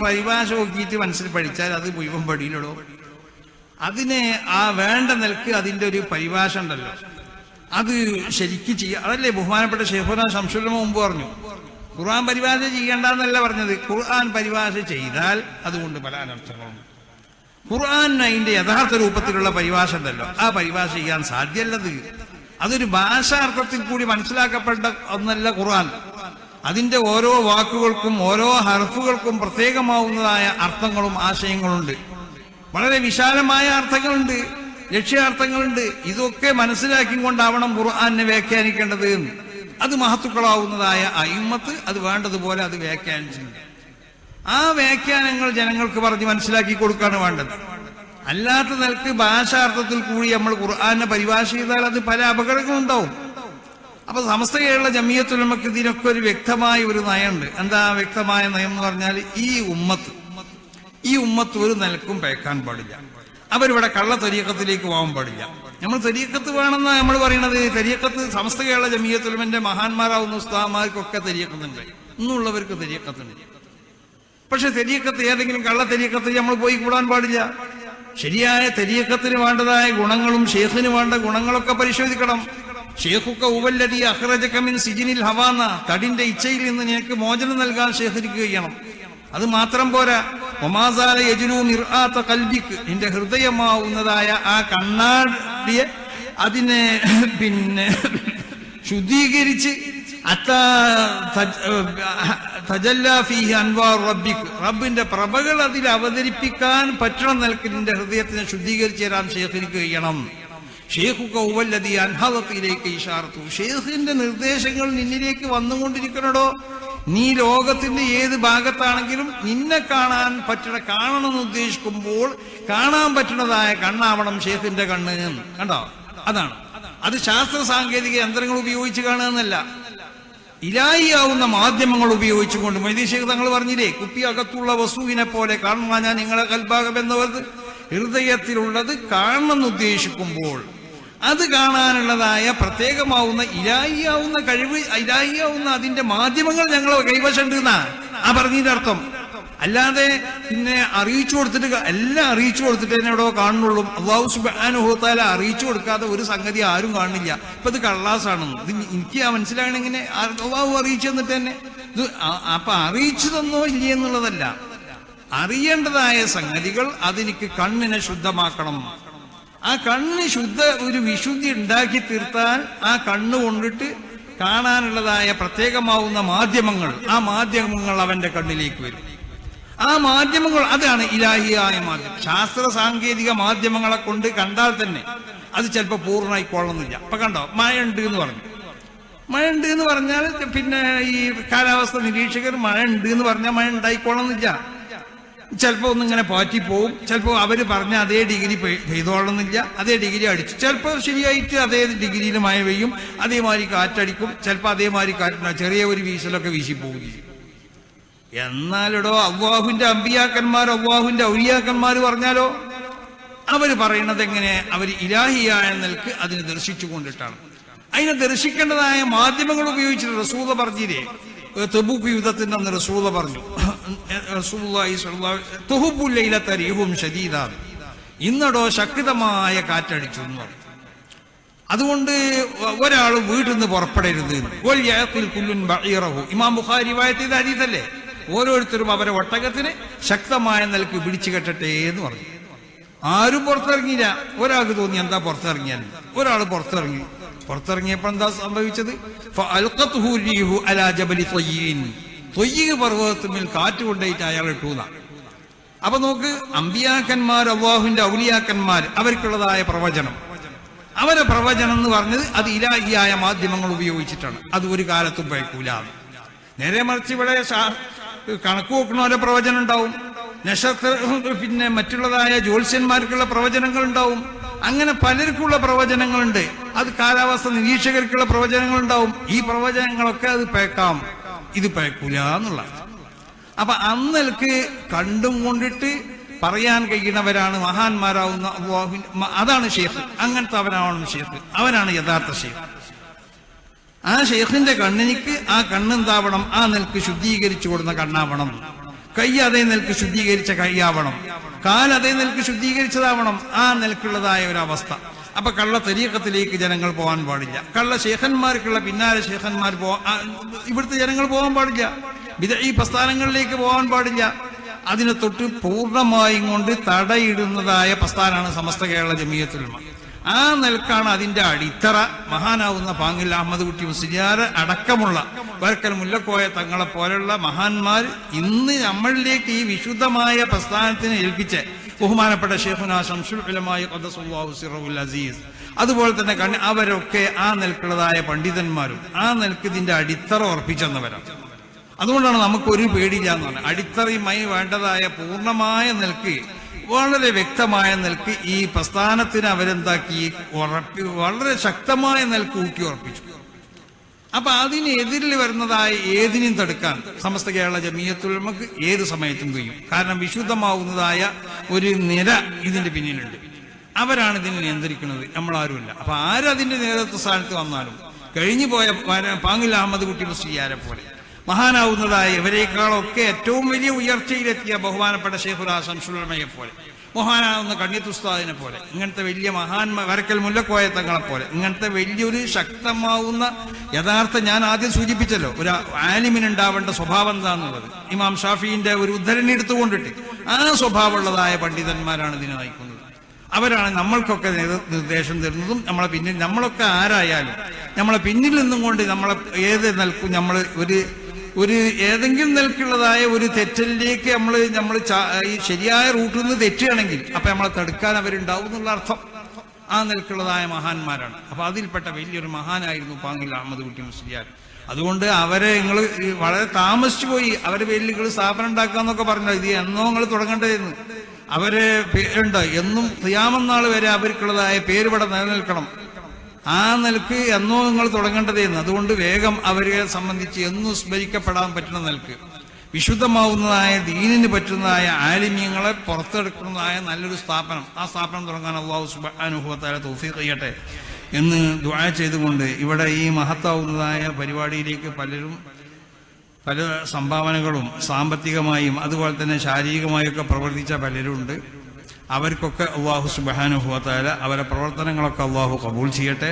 പരിഭാഷ നോക്കിയിട്ട് പഠിച്ചാൽ അത് മുഴുവൻ പടിയിലിടോ. അതിനെ ആ വേണ്ട നിലക്ക് അതിന്റെ ഒരു പരിഭാഷ ഉണ്ടല്ലോ, അത് ശരിക്കും ചെയ്യുക. അതല്ലേ ബഹുമാനപ്പെട്ട ശൈഖുനാ ശംസുൽ മുമ്പ് പറഞ്ഞു, ഖുർആൻ പരിഭാഷ ചെയ്യേണ്ടെന്നല്ല പറഞ്ഞത്, ഖുർആൻ പരിഭാഷ ചെയ്താൽ അതുകൊണ്ട് പല അനർത്ഥങ്ങളുണ്ട്. ഖുർആൻ അതിന്റെ യഥാർത്ഥ രൂപത്തിലുള്ള പരിഭാഷ ഉണ്ടല്ലോ, ആ പരിഭാഷ ചെയ്യാൻ സാധ്യമല്ലത്. അതൊരു ഭാഷാർത്ഥത്തിൽ കൂടി മനസ്സിലാക്കപ്പെട്ട ഒന്നല്ല ഖുർആൻ. അതിന്റെ ഓരോ വാക്കുകൾക്കും ഓരോ ഹർഫുകൾക്കും പ്രത്യേകമാവുന്നതായ അർത്ഥങ്ങളും ആശയങ്ങളുണ്ട്, വളരെ വിശാലമായ അർത്ഥങ്ങളുണ്ട്, ലക്ഷ്യാർത്ഥങ്ങളുണ്ട്. ഇതൊക്കെ മനസ്സിലാക്കിക്കൊണ്ടാവണം ഖുർആനെ വ്യാഖ്യാനിക്കേണ്ടത്. അത് മഹത്തുക്കളാവുന്നതായ അയിമ്മത്ത് അത് വേണ്ടതുപോലെ അത് വ്യാഖ്യാനിച്ചിട്ടുണ്ട്. ആ വ്യാഖ്യാനങ്ങൾ ജനങ്ങൾക്ക് പറഞ്ഞ് മനസ്സിലാക്കി കൊടുക്കാണ് വേണ്ടത്. അല്ലാത്ത നിലക്ക് ഭാഷാർത്ഥത്തിൽ കൂടി നമ്മൾ ഖുർആനെ പരിഭാഷ ചെയ്താൽ അത് പല അപകടങ്ങളുണ്ടാവും. അപ്പൊ സമസ്ത കേരള ജമിയത്തുൽ ഉലമക്ക് ഇതിനൊക്കെ ഒരു വ്യക്തമായ ഒരു നയമുണ്ട്. എന്താ വ്യക്തമായ നയം എന്ന് പറഞ്ഞാൽ, ഈ ഉമ്മത്ത് ഒരു നിലക്കും പേക്കാൻ പാടില്ല. അവരിവിടെ കള്ള തരീഖത്തിലേക്ക് പോകാൻ പാടില്ല. നമ്മൾ തരീഖത്ത് വേണമെന്നാ നമ്മൾ പറയണത്. തരീഖത്ത് സമസ്ത കേരള ജമിയത്തുൽ ഉലമന്റെ മഹാന്മാരാവുന്ന ഉസ്താദന്മാർക്കൊക്കെ തരീഖത്തുണ്ട്, ഇന്നുള്ളവർക്ക് തരീഖത്തുണ്ട്. പക്ഷെ തരീഖത്ത് ഏതെങ്കിലും കള്ള തരീഖത്തിൽ നമ്മൾ പോയി കൂടാൻ പാടില്ല. ശരിയായ തരീഖത്തിന് വേണ്ടതായ ഗുണങ്ങളും ഷേഖിന് വേണ്ട ഗുണങ്ങളൊക്കെ പരിശോധിക്കണം. ഷേഖുക്ക ഉവല്ലദീ അഖ്റജക മിൻ സിജ്നിൽ ഹവാന, കടിന്റെ ഇച്ഛയിൽ നിന്ന് നിനക്ക് മോചനം നൽകാൻ ഷേഖിന് കഴിയണം. അത് മാത്രം പോരാ, ഒമാസാല യജ്നു മിർആത ഖൽബിക്, നിന്റെ ഹൃദയമാവുന്നതായ ആ കണ്ണാടിയെ അതിനെ പിന്നെ ശുദ്ധീകരിച്ച് റബ്ബിന്റെ പ്രഭകൾ അതിൽ അവതരിപ്പിക്കാൻ പറ്റണം നിലക്ക് നിന്റെ ഹൃദയത്തിനെ ശുദ്ധീകരിച്ചു തരാൻ ഷേഖിന് കഴിയണം. ഷേഖുക ഉവല്ലദീ അൻഹദത്തിലേക്ക് ഇശാറത്തു, ഷേഖിന്റെ നിർദ്ദേശങ്ങൾ നിന്നിലേക്ക് വന്നുകൊണ്ടിരിക്കണടോ. നീ ലോകത്തിന്റെ ഏത് ഭാഗത്താണെങ്കിലും നിന്നെ കാണാൻ കാണണമെന്ന് ഉദ്ദേശിക്കുമ്പോൾ കാണാൻ പറ്റുന്നതായ കണ്ണാവണം ഷേഖിന്റെ കണ്ണ്. കണ്ടോ, അതാണ്. അത് ശാസ്ത്ര സാങ്കേതിക യന്ത്രങ്ങൾ ഉപയോഗിച്ച് കാണുകയെന്നല്ല, ഇലാഹിയാവുന്ന മാധ്യമങ്ങൾ ഉപയോഗിച്ചുകൊണ്ട്. മൊയ്തീൻ ശൈഖ് തങ്ങൾ പറഞ്ഞില്ലേ, കുപ്പി അകത്തുള്ള വസ്തുവിനെ പോലെ കാണുവാൻ ഞാൻ നിങ്ങളെ കൽഭാഗം എന്നവർക്ക് ഹൃദയത്തിലുള്ളത് കാണണമെന്ന് ഉദ്ദേശിക്കുമ്പോൾ അത് കാണാനുള്ളതായ പ്രത്യേകമാവുന്ന ഇലാഹിയാവുന്ന കഴിവ്, ഇലാഹിയാവുന്ന അതിന്റെ മാധ്യമങ്ങൾ ഞങ്ങൾ കൈവശമുണ്ട് എന്നാ ആ പറഞ്ഞതിന്റെ അർത്ഥം. അല്ലാതെ പിന്നെ അറിയിച്ചു കൊടുത്തിട്ട് എല്ലാം അറിയിച്ചു കൊടുത്തിട്ട് തന്നെ എവിടെയോ കാണുന്നുള്ളൂ. അല്ലാഹു സുബ്ഹാനഹു വ തആല അറിയിച്ചു കൊടുക്കാതെ ഒരു സംഗതി ആരും കാണുന്നില്ല. ഇപ്പൊ ഇത് കള്ളാസാണെന്ന് ഇത് എനിക്ക് മനസ്സിലാകണം. എങ്ങനെ അല്ലാഹു അറിയിച്ചു തന്നിട്ട് തന്നെ ഇത് അപ്പൊ അറിയിച്ചു തന്നോ ഇല്ലേ എന്നുള്ളതല്ല, അറിയേണ്ടതായ സംഗതികൾ അതെനിക്ക് കണ്ണിനെ ശുദ്ധമാക്കണം. ആ കണ്ണ് ഒരു വിശുദ്ധി ഉണ്ടാക്കി തീർത്താൽ ആ കണ്ണ് കൊണ്ടിട്ട് കാണാനുള്ളതായ പ്രത്യേകമാവുന്ന മാധ്യമങ്ങൾ, ആ മാധ്യമങ്ങൾ അവന്റെ കണ്ണിലേക്ക് വരും. ആ മാധ്യമങ്ങൾ അതാണ് ഇലാഹിയായ മാധ്യമം. ശാസ്ത്ര സാങ്കേതിക മാധ്യമങ്ങളെ കൊണ്ട് കണ്ടാൽ തന്നെ അത് ചിലപ്പോൾ പൂർണ്ണമായി കൊള്ളുന്നില്ല. ഇപ്പൊ കണ്ടോ, മഴ ഉണ്ട് എന്ന് പറഞ്ഞു. മഴ ഉണ്ട് എന്ന് പറഞ്ഞാൽ പിന്നെ ഈ കാലാവസ്ഥ നിരീക്ഷകർ മഴ ഉണ്ട് എന്ന് പറഞ്ഞാൽ മഴ ഉണ്ടായിക്കൊള്ളുന്നില്ല. ചിലപ്പോൾ ഒന്നിങ്ങനെ പാറ്റിപ്പോവും, ചിലപ്പോൾ അവര് പറഞ്ഞ അതേ ഡിഗ്രി പെയ്തോളുന്നില്ല, അതേ ഡിഗ്രി അടിച്ചു. ചിലപ്പോൾ ശരിയായിട്ട് അതേ ഡിഗ്രിയിൽ മഴ പെയ്യും, അതേമാതിരി കാറ്റടിക്കും, ചിലപ്പോൾ അതേമാതിരി കാറ്റ് ചെറിയ ഒരു വീശലൊക്കെ വീശിപ്പോവും. എന്നാലിടോ അള്ളാഹുവിന്റെ അമ്പിയാക്കന്മാർ, അള്ളാഹുവിന്റെ ഔലിയാക്കന്മാർ പറഞ്ഞാലോ അവർ പറയുന്നത് എങ്ങനെ? അവർ ഇലാഹിയായ നിലക്ക് അതിനെ ദർശിച്ചു കൊണ്ടിട്ടാണ്. അതിനെ ദർശിക്കേണ്ടതായ മാധ്യമങ്ങൾ ഉപയോഗിച്ചിട്ട് റസൂല പറഞ്ഞില്ലേ, തബൂക്ക് യുദ്ധത്തിന്റെ അന്ന് റസൂല പറഞ്ഞു, ഇന്നടോ ശക്തമായ കാറ്റടിച്ചു എന്ന് പറഞ്ഞു. അതുകൊണ്ട് ഒരാൾ വീട്ടിൽ നിന്ന് പുറപ്പെടരുത്. ഇമാം ബുഖാരി റിവായത്ത് ചെയ്ത ഹദീസല്ലേ, ഓരോരുത്തരും അവരെ ഒട്ടകത്തിന് ശക്തമായ നിലക്ക് പിടിച്ചു കെട്ടട്ടെ എന്ന് പറഞ്ഞു. ആരും പുറത്തിറങ്ങിയില്ല. ഒരാൾക്ക് തോന്നി എന്താ പുറത്തിറങ്ങിയാൽ. ഒരാൾ പുറത്തിറങ്ങിയപ്പോ എന്താ സംഭവിച്ചത്? ത്വയ്യ് പർവ്വതത്തിന്മേൽ കാറ്റ് കൊണ്ടേറ്റ് അയാൾ ഇട്ടൂന്ന. അപ്പൊ നോക്ക്, അമ്പിയാക്കന്മാർ, അള്ളാഹുവിന്റെ ഔലിയാക്കന്മാർ, അവർക്കുള്ളതായ പ്രവചനം, അവരെ പ്രവചനം എന്ന് പറഞ്ഞത് അത് ഇലാഹിയായ മാധ്യമങ്ങൾ ഉപയോഗിച്ചിട്ടാണ്. അത് ഒരു കാലത്തും പയക്കൂല. നേരെ മറിച്ച് ഇവിടെ കണക്ക് നോക്കണവരെ പ്രവചനം ഉണ്ടാവും, നക്ഷത്ര പിന്നെ മറ്റുള്ളതായ ജ്യോത്സ്യന്മാർക്കുള്ള പ്രവചനങ്ങൾ ഉണ്ടാവും. അങ്ങനെ പലർക്കുള്ള പ്രവചനങ്ങളുണ്ട്. അത് കാലാവസ്ഥ നിരീക്ഷകർക്കുള്ള പ്രവചനങ്ങളുണ്ടാവും. ഈ പ്രവചനങ്ങളൊക്കെ അത് പയക്കാം, ഇത് പയക്കൂല എന്നുള്ള. അപ്പൊ അന്നൽക്ക് കണ്ടും കൊണ്ടിട്ട് പറയാൻ കഴിയുന്നവരാണ് മഹാന്മാരാവുന്ന അതാണ് ഷെയ്ഖ്. അങ്ങനത്തെ അവനാണ് ഷെയ്ഖ്, അവനാണ് യഥാർത്ഥ ഷെയ്ഖ്. ആ ഷെയ്ഖിന്റെ കണ്ണിനിക്ക് ആ കണ്ണെന്താവണം? ആ നിലക്ക് ശുദ്ധീകരിച്ചു കൊടുക്കുന്ന കണ്ണാവണം. കൈ അതേ നിലക്ക് ശുദ്ധീകരിച്ച കൈയാവണം. കാൽ അതേ നിലക്ക് ശുദ്ധീകരിച്ചതാവണം. ആ നിലക്കുള്ളതായ ഒരവസ്ഥ. അപ്പൊ കള്ള തരീഖത്തിലേക്ക് ജനങ്ങൾ പോകാൻ പാടില്ല. കള്ള ശേഖന്മാർക്കുള്ള പിന്നാലെ ശേഖന്മാർ ഇവിടുത്തെ ജനങ്ങൾ പോകാൻ പാടില്ല. ഈ പ്രസ്ഥാനങ്ങളിലേക്ക് പോകാൻ പാടില്ല. അതിനെ തൊട്ട് പൂർണ്ണമായും കൊണ്ട് തടയിടുന്നതായ പ്രസ്ഥാനമാണ് സമസ്ത കേരള ജമിയത്തുൽ ഉലമ. ആ നിലക്കാണ് അതിന്റെ അടിത്തറ. മഹാനാവുന്ന പാങ്ങിൽ അഹമ്മദ് കുട്ടി മുസ്ലിയാർ അടക്കമുള്ള വർക്കൽ മുല്ലക്കോയ തങ്ങളെ പോലുള്ള മഹാന്മാർ ഇന്ന് നമ്മളിലേക്ക് ഈ വിശുദ്ധമായ പ്രസ്ഥാനത്തിനെ ഏൽപ്പിച്ച് ബഹുമാനപ്പെട്ട ശൈഖുനാ ശംസുൽ ഉലമായ ഖദ്ദസുല്ലാഹു സിറഹുൽ അസീസ്, അതുപോലെ തന്നെ അവരൊക്കെ ആ നിലക്കുള്ളതായ പണ്ഡിതന്മാരും ആ നിലക്ക് ഇതിന്റെ അടിത്തറ ഉറപ്പിച്ചെന്നവരാണ്. അതുകൊണ്ടാണ് നമുക്കൊരു പേടിയില്ല എന്ന് പറഞ്ഞത്. അടിത്തറയുമായി വേണ്ടതായ പൂർണ്ണമായ നിലക്ക്, വളരെ വ്യക്തമായ നിലക്ക് ഈ പ്രസ്ഥാനത്തിന് അവരെന്താക്കി വളരെ ശക്തമായ നിലക്ക് ഊട്ടി ഉറപ്പിച്ചു. അപ്പൊ അതിനെതിരിൽ വരുന്നതായ ഏതിനെയും തടുക്കാൻ സമസ്ത കേരള ജമിയത്തുൽ ഉലമക്ക് ഏത് സമയത്തും കഴിയും. കാരണം വിശുദ്ധമാവുന്നതായ ഒരു നിര ഇതിന്റെ പിന്നിലുണ്ട്. അവരാണ് ഇതിനെ നിയന്ത്രിക്കുന്നത്, നമ്മളാരുമല്ല. അപ്പൊ ആരതിന്റെ നേതൃത്വ സ്ഥാനത്ത് വന്നാലും കഴിഞ്ഞു പോയ പാങ്ങിൽ അഹമ്മദ് കുട്ടി മുസ്ലിയാരെ പോലെ മഹാനാവുന്നതായ ഇവരെക്കാളൊക്കെ ഏറ്റവും വലിയ ഉയർച്ചയിലെത്തിയ ബഹുമാനപ്പെട്ട ശൈഖുനാ ശംസുൽ ഉലമയെ പോലെ, മഹാനാവുന്ന കണ്യത്തുസ്താദിനെ പോലെ, ഇങ്ങനത്തെ വലിയ വരക്കൽ മുല്ലക്കോയ തങ്ങളെ പോലെ, ഇങ്ങനത്തെ വലിയൊരു ശക്തമാവുന്ന യഥാർത്ഥ, ഞാൻ ആദ്യം സൂചിപ്പിച്ചല്ലോ ഒരു ആലിമിനുണ്ടാവേണ്ട സ്വഭാവം എന്താന്നുള്ളത്. ഇമാം ഷാഫിന്റെ ഒരു ഉദ്ധരണി എടുത്തുകൊണ്ടിട്ട് ആ സ്വഭാവമുള്ളതായ പണ്ഡിതന്മാരാണ് ഇതിനെ നയിക്കുന്നത്. അവരാണ് നമ്മൾക്കൊക്കെ നിർദ്ദേശം തരുന്നതും. നമ്മളൊക്കെ ആരായാലും നമ്മളെ പിന്നിൽ നിന്നും കൊണ്ട് നമ്മളെ ഏത് നിൽക്കും നമ്മൾ ഒരു ഏതെങ്കിലും നിലക്കുള്ളതായ ഒരു തെറ്റലിലേക്ക് നമ്മൾ ഈ ശരിയായ റൂട്ടിൽ നിന്ന് തെറ്റുകയാണെങ്കിൽ അപ്പൊ നമ്മളെ തടുക്കാൻ അവരുണ്ടാവും എന്നുള്ള അർത്ഥം. ആ നിലക്കുള്ളതായ മഹാന്മാരാണ്. അപ്പൊ അതിൽപ്പെട്ട വലിയൊരു മഹാനായിരുന്നു പാങ്ങിൽ അഹമ്മദ് കുട്ടി മുസ്ലിയാർ. അതുകൊണ്ട് അവരെ നിങ്ങൾ വളരെ താമസിച്ചു പോയി. അവരെ പേരിൽ സ്ഥാപനം ഉണ്ടാക്കാന്നൊക്കെ പറഞ്ഞു. ഇത് എന്നോ നിങ്ങൾ തുടങ്ങേണ്ടതെന്ന് അവര് പേരുണ്ട്. എന്നും ഖിയാമത്ത് വരെ അവർക്കുള്ളതായ പേര് ഇവിടെ നിലനിൽക്കണം. ആ നിലക്ക് എന്നോ നിങ്ങൾ തുടങ്ങേണ്ടതെന്ന്. അതുകൊണ്ട് വേഗം അവരെ സംബന്ധിച്ച് എന്നും സ്മരിക്കപ്പെടാൻ പറ്റുന്ന നിലക്ക് വിശുദ്ധമാവുന്നതായ ദീനിന് പറ്റുന്നതായ ആലിമ്യങ്ങളെ പുറത്തെടുക്കുന്നതായ നല്ലൊരു സ്ഥാപനം, ആ സ്ഥാപനം തുടങ്ങാൻ അല്ലാഹു സുബ്ഹാനഹു വ തആല തൗഫീഖ് ചെയ്യട്ടെ എന്ന് ദുആ ചെയ്തുകൊണ്ട് ഇവിടെ ഈ മഹത്താവുന്നതായ പരിപാടിയിലേക്ക് പലരും പല സംഭാവനകളും സാമ്പത്തികമായും അതുപോലെ തന്നെ ശാരീരികമായൊക്കെ പ്രവർത്തിച്ച പലരുണ്ട്. അവർക്കൊക്കെ അല്ലാഹു സുബ്ഹാനഹു വ തആല അവരുടെ പ്രവർത്തനങ്ങളൊക്കെ അല്ലാഹു ഖബൂൽ ചെയ്യട്ടെ.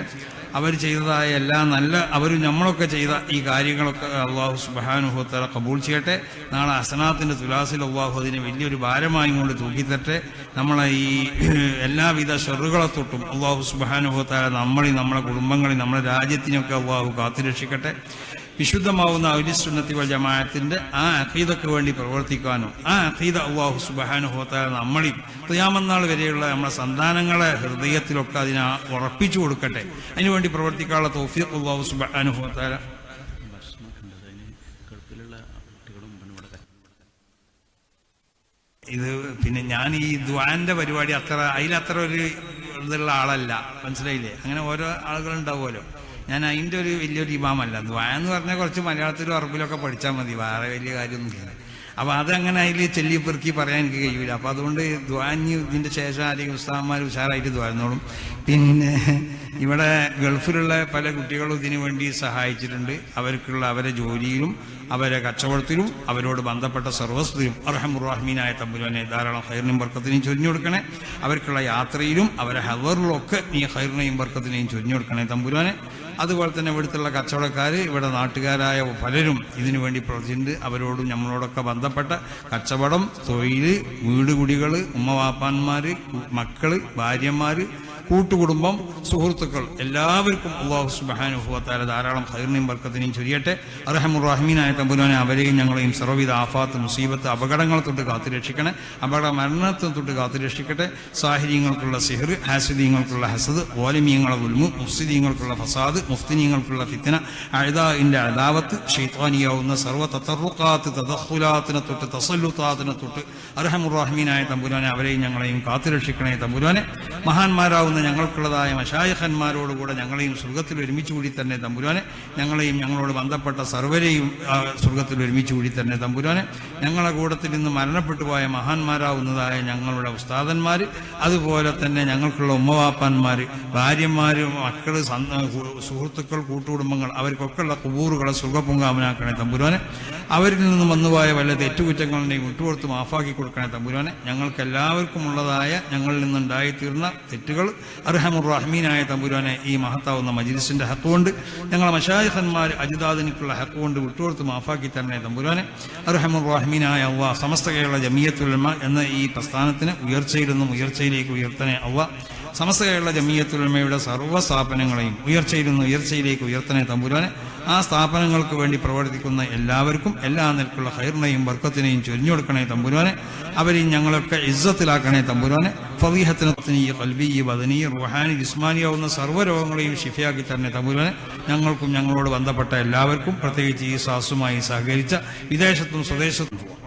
അവർ ചെയ്തതായ എല്ലാ അവരും നമ്മളൊക്കെ ചെയ്ത ഈ കാര്യങ്ങളൊക്കെ അല്ലാഹു സുബ്ഹാനഹു വ തആല ഖബൂൽ ചെയ്യട്ടെ. നാളെ ഹസനാത്തിന്റെ തുലാസിൽ അല്ലാഹു അതിനെ വലിയൊരു ഭാരമായി കൊണ്ട് തൂക്കിത്തട്ടെ. നമ്മളെ ഈ എല്ലാവിധ ഷറുകളെ തൊട്ടും അല്ലാഹു സുബ്ഹാനഹു വ തആല നമ്മളെയും നമ്മളെ കുടുംബങ്ങളെയും നമ്മുടെ രാജ്യത്തിനൊക്കെ അല്ലാഹു കാത്തുരക്ഷിക്കട്ടെ. വിശുദ്ധമാവുന്ന അഹ്ലുസുന്നത്തി വൽ ജമാഅത്തിന്റെ ആ അഖീദക്ക് വേണ്ടി പ്രവർത്തിക്കാനും ആ അഖീദ അല്ലാഹു സുബ്ഹാനഹു വ തആല നമ്മളെയും ഖിയാമത്ത് നാൾ വരെയുള്ള നമ്മുടെ സന്താനങ്ങളെ ഹൃദയത്തിലൊക്കെ അതിനെ ഉറപ്പിച്ചു കൊടുക്കട്ടെ. അതിനുവേണ്ടി പ്രവർത്തിക്കാനുള്ള തൗഫീഖ് അല്ലാഹു സുബ്ഹാനഹു വ തആല. ഇത് പിന്നെ ഞാൻ ഈ ദുആന്റെ പരിപാടി അതിലത്ര ഒരു ഇതുള്ള ആളല്ല, മനസ്സിലായില്ലേ? അങ്ങനെ ഓരോ ആളുകളുണ്ടാവുമല്ലോ. ഞാൻ അതിൻ്റെ ഒരു വലിയൊരു ഇമാമല്ല. ദുആ എന്ന് പറഞ്ഞാൽ കുറച്ച് മലയാളത്തിലും അറബിലൊക്കെ പഠിച്ചാൽ മതി, വേറെ വലിയ കാര്യമൊന്നുമില്ല. അപ്പോൾ അതങ്ങനെ അതിൽ ചെല്ലിപ്പെറുക്കി പറയാൻ എനിക്ക് കഴിയില്ല. അപ്പോൾ അതുകൊണ്ട് ദ്വാഞ്ഞ് ഇതിൻ്റെ ശേഷം ആരെങ്കിലും ഉസ്താദന്മാർ ഉഷാറായിട്ട് ദ്വാരുന്നോളും. പിന്നെ ഇവിടെ ഗൾഫിലുള്ള പല കുട്ടികളും ഇതിനു വേണ്ടി സഹായിച്ചിട്ടുണ്ട്. അവർക്കുള്ള അവരെ ജോലിയിലും അവരെ കച്ചവടത്തിലും അവരോട് ബന്ധപ്പെട്ട സർവസ്വത്തിലും അർഹമുർ-റഹീമായ തമ്പുരാനെ ധാരാളം ഖൈറിനെയും ബർക്കത്തിനെയും ചൊരിഞ്ഞു കൊടുക്കണേ. അവർക്കുള്ള യാത്രയിലും അവരെ ഹവറിലൊക്കെ നീ ഖൈറിനെയും ബർക്കത്തിനെയും ചൊരിഞ്ഞു കൊടുക്കണേ തമ്പുരാനെ. അതുപോലെ തന്നെ ഇവിടുത്തുള്ള കച്ചവടക്കാർ, ഇവിടെ നാട്ടുകാരായ പലരും ഇതിനു വേണ്ടി പ്രവർത്തിച്ചിട്ടുണ്ട്. അവരോടും നമ്മളോടൊക്കെ ബന്ധപ്പെട്ട കച്ചവടം, തൊഴിൽ, വീട് കുടികൾ, ഉമ്മവാപ്പാന്മാർ, മക്കൾ, ഭാര്യമാർ, കൂട്ടുകുടുംബം, സുഹൃത്തുക്കൾ എല്ലാവർക്കും അല്ലാഹു സുബ്ഹാനഹു വ തആല ധാരാളം ഖൈറിനെയും ബർക്കത്തിനെയും ചൊരിയട്ടെ. അർഹമുർ-റഹീമായ തമ്പുരാനെ അവരെയും ഞങ്ങളെയും സർവ്വവിധ ആഫാത്ത്, മുസീബത്ത്, അപകടങ്ങൾ തൊട്ട് കാത്തുരക്ഷിക്കണേ. അപകട മരണത്തെ തൊട്ട് കാത്തുരക്ഷിക്കട്ടെ. സാഹിര്യങ്ങൾക്കുള്ള സിഹർ, ഹാസിദീങ്ങൾക്കുള്ള ഹസദ്, ഓലമീങ്ങളുടെ ഉൽമു, മുഫ്സിദീങ്ങൾക്കുള്ള ഫസാദ്, മുഫ്തിനീങ്ങൾക്കുള്ള ഫിത്ന, അഅദാഇന്റെ അദാവത്ത്, ശൈത്വാനിയാവുന്ന സർവ്വ തതറുഖാത്ത്, തദഖുലാത്തിനെ തൊട്ട് തസല്ലുത്താത്തിനെ തൊട്ട് അർഹമുർ-റഹീമായ തമ്പുരാനെ അവരെയും ഞങ്ങളെയും കാത്തുരക്ഷിക്കണേ തമ്പുരാനെ. മഹാന്മാരാവുന്ന ഞങ്ങൾക്കുള്ളതായ മശായിഖന്മാരോടുകൂടെ ഞങ്ങളെയും സ്വർഗത്തിൽ ഒരുമിച്ച് കൂടി തന്നെ തമ്പുരാനെ. ഞങ്ങളെയും ഞങ്ങളോട് ബന്ധപ്പെട്ട സർവരെയും സ്വർഗത്തിൽ ഒരുമിച്ച് കൂടി തന്നെ തമ്പുരാനെ. ഞങ്ങളുടെ കൂട്ടത്തിൽ നിന്ന് മരണപ്പെട്ടു പോയ മഹാന്മാരാവുന്നതായ ഞങ്ങളുടെ ഉസ്താദന്മാർ, അതുപോലെ തന്നെ ഞങ്ങൾക്കുള്ള ഉമ്മവാപ്പന്മാർ, ഭാര്യമാർ, മക്കൾ, സുഹൃത്തുക്കൾ, കൂട്ടുകുടുംബങ്ങൾ, അവർക്കൊക്കെയുള്ള ഖുബൂറുകളെ സ്വർഗപൂങ്കാമനാക്കണേ തമ്പുരാനെ. അവരിൽ നിന്ന് വന്നുപോയ വല്ല തെറ്റുകുറ്റങ്ങളുടെയും വിട്ടുകൊടുത്ത് മാഫാക്കി കൊടുക്കണേ തമ്പുരാനെ. ഞങ്ങൾക്കെല്ലാവർക്കും ഉള്ളതായ ഞങ്ങളിൽ നിന്നുണ്ടായിത്തീർന്ന തെറ്റുകൾ അർഹമുർ-റഹീമായ തമ്പുരാനെ ഈ മഹത്താവുന്ന മജ്ലിസിന്റെ ഹക്ക് കൊണ്ട്, ഞങ്ങളെ മശായിഖന്മാർ അജ്ദാദിനുള്ള ഹക്ക് കൊണ്ട് വിട്ടുകൊടുത്ത് മാഫാക്കി തരണേ തമ്പുരാനെ. അർഹമുർ-റഹീമായ അല്ലാഹ് സമസ്ത കേരള ജമിയത്തുൽ ഉലമ എന്ന ഈ പ്രസ്ഥാനത്തിന് ഉയർച്ചയിൽ നിന്നും ഉയർച്ചയിലേക്ക് ഉയർത്തണേ അല്ലാഹ്. സമസ്ത കേരള ജമിയത്തുൽ ഉലമയുടെ സർവ്വ സ്ഥാപനങ്ങളെയും ഉയർച്ചയിൽ നിന്ന് ഉയർച്ചയിലേക്ക് ഉയർത്തണേ തമ്പുരാനെ. ആ സ്ഥാപനങ്ങൾക്ക് വേണ്ടി പ്രവർത്തിക്കുന്ന എല്ലാവർക്കും എല്ലാ നിലക്കുള്ള ഖൈറിനെയും ബർക്കത്തിനെയും ചൊരിഞ്ഞു കൊടുക്കണേ തമ്പുരാനെ. അവരെയും ഞങ്ങളൊക്കെ ഇസ്സത്തിലാക്കണേ തമ്പുരാനെ. ഫളീഹത്തിന് ഖൽബി, ബദനി, റുഹാനി, ജിസ്മാനിയാവുന്ന സർവ്വരോഗങ്ങളെയും ഷിഫയാക്കി തന്നെ തമ്പുരാനെ. ഞങ്ങൾക്കും ഞങ്ങളോട് ബന്ധപ്പെട്ട എല്ലാവർക്കും, പ്രത്യേകിച്ച് ഈ സാസുമായി സഹകരിച്ച വിദേശത്തും സ്വദേശത്തും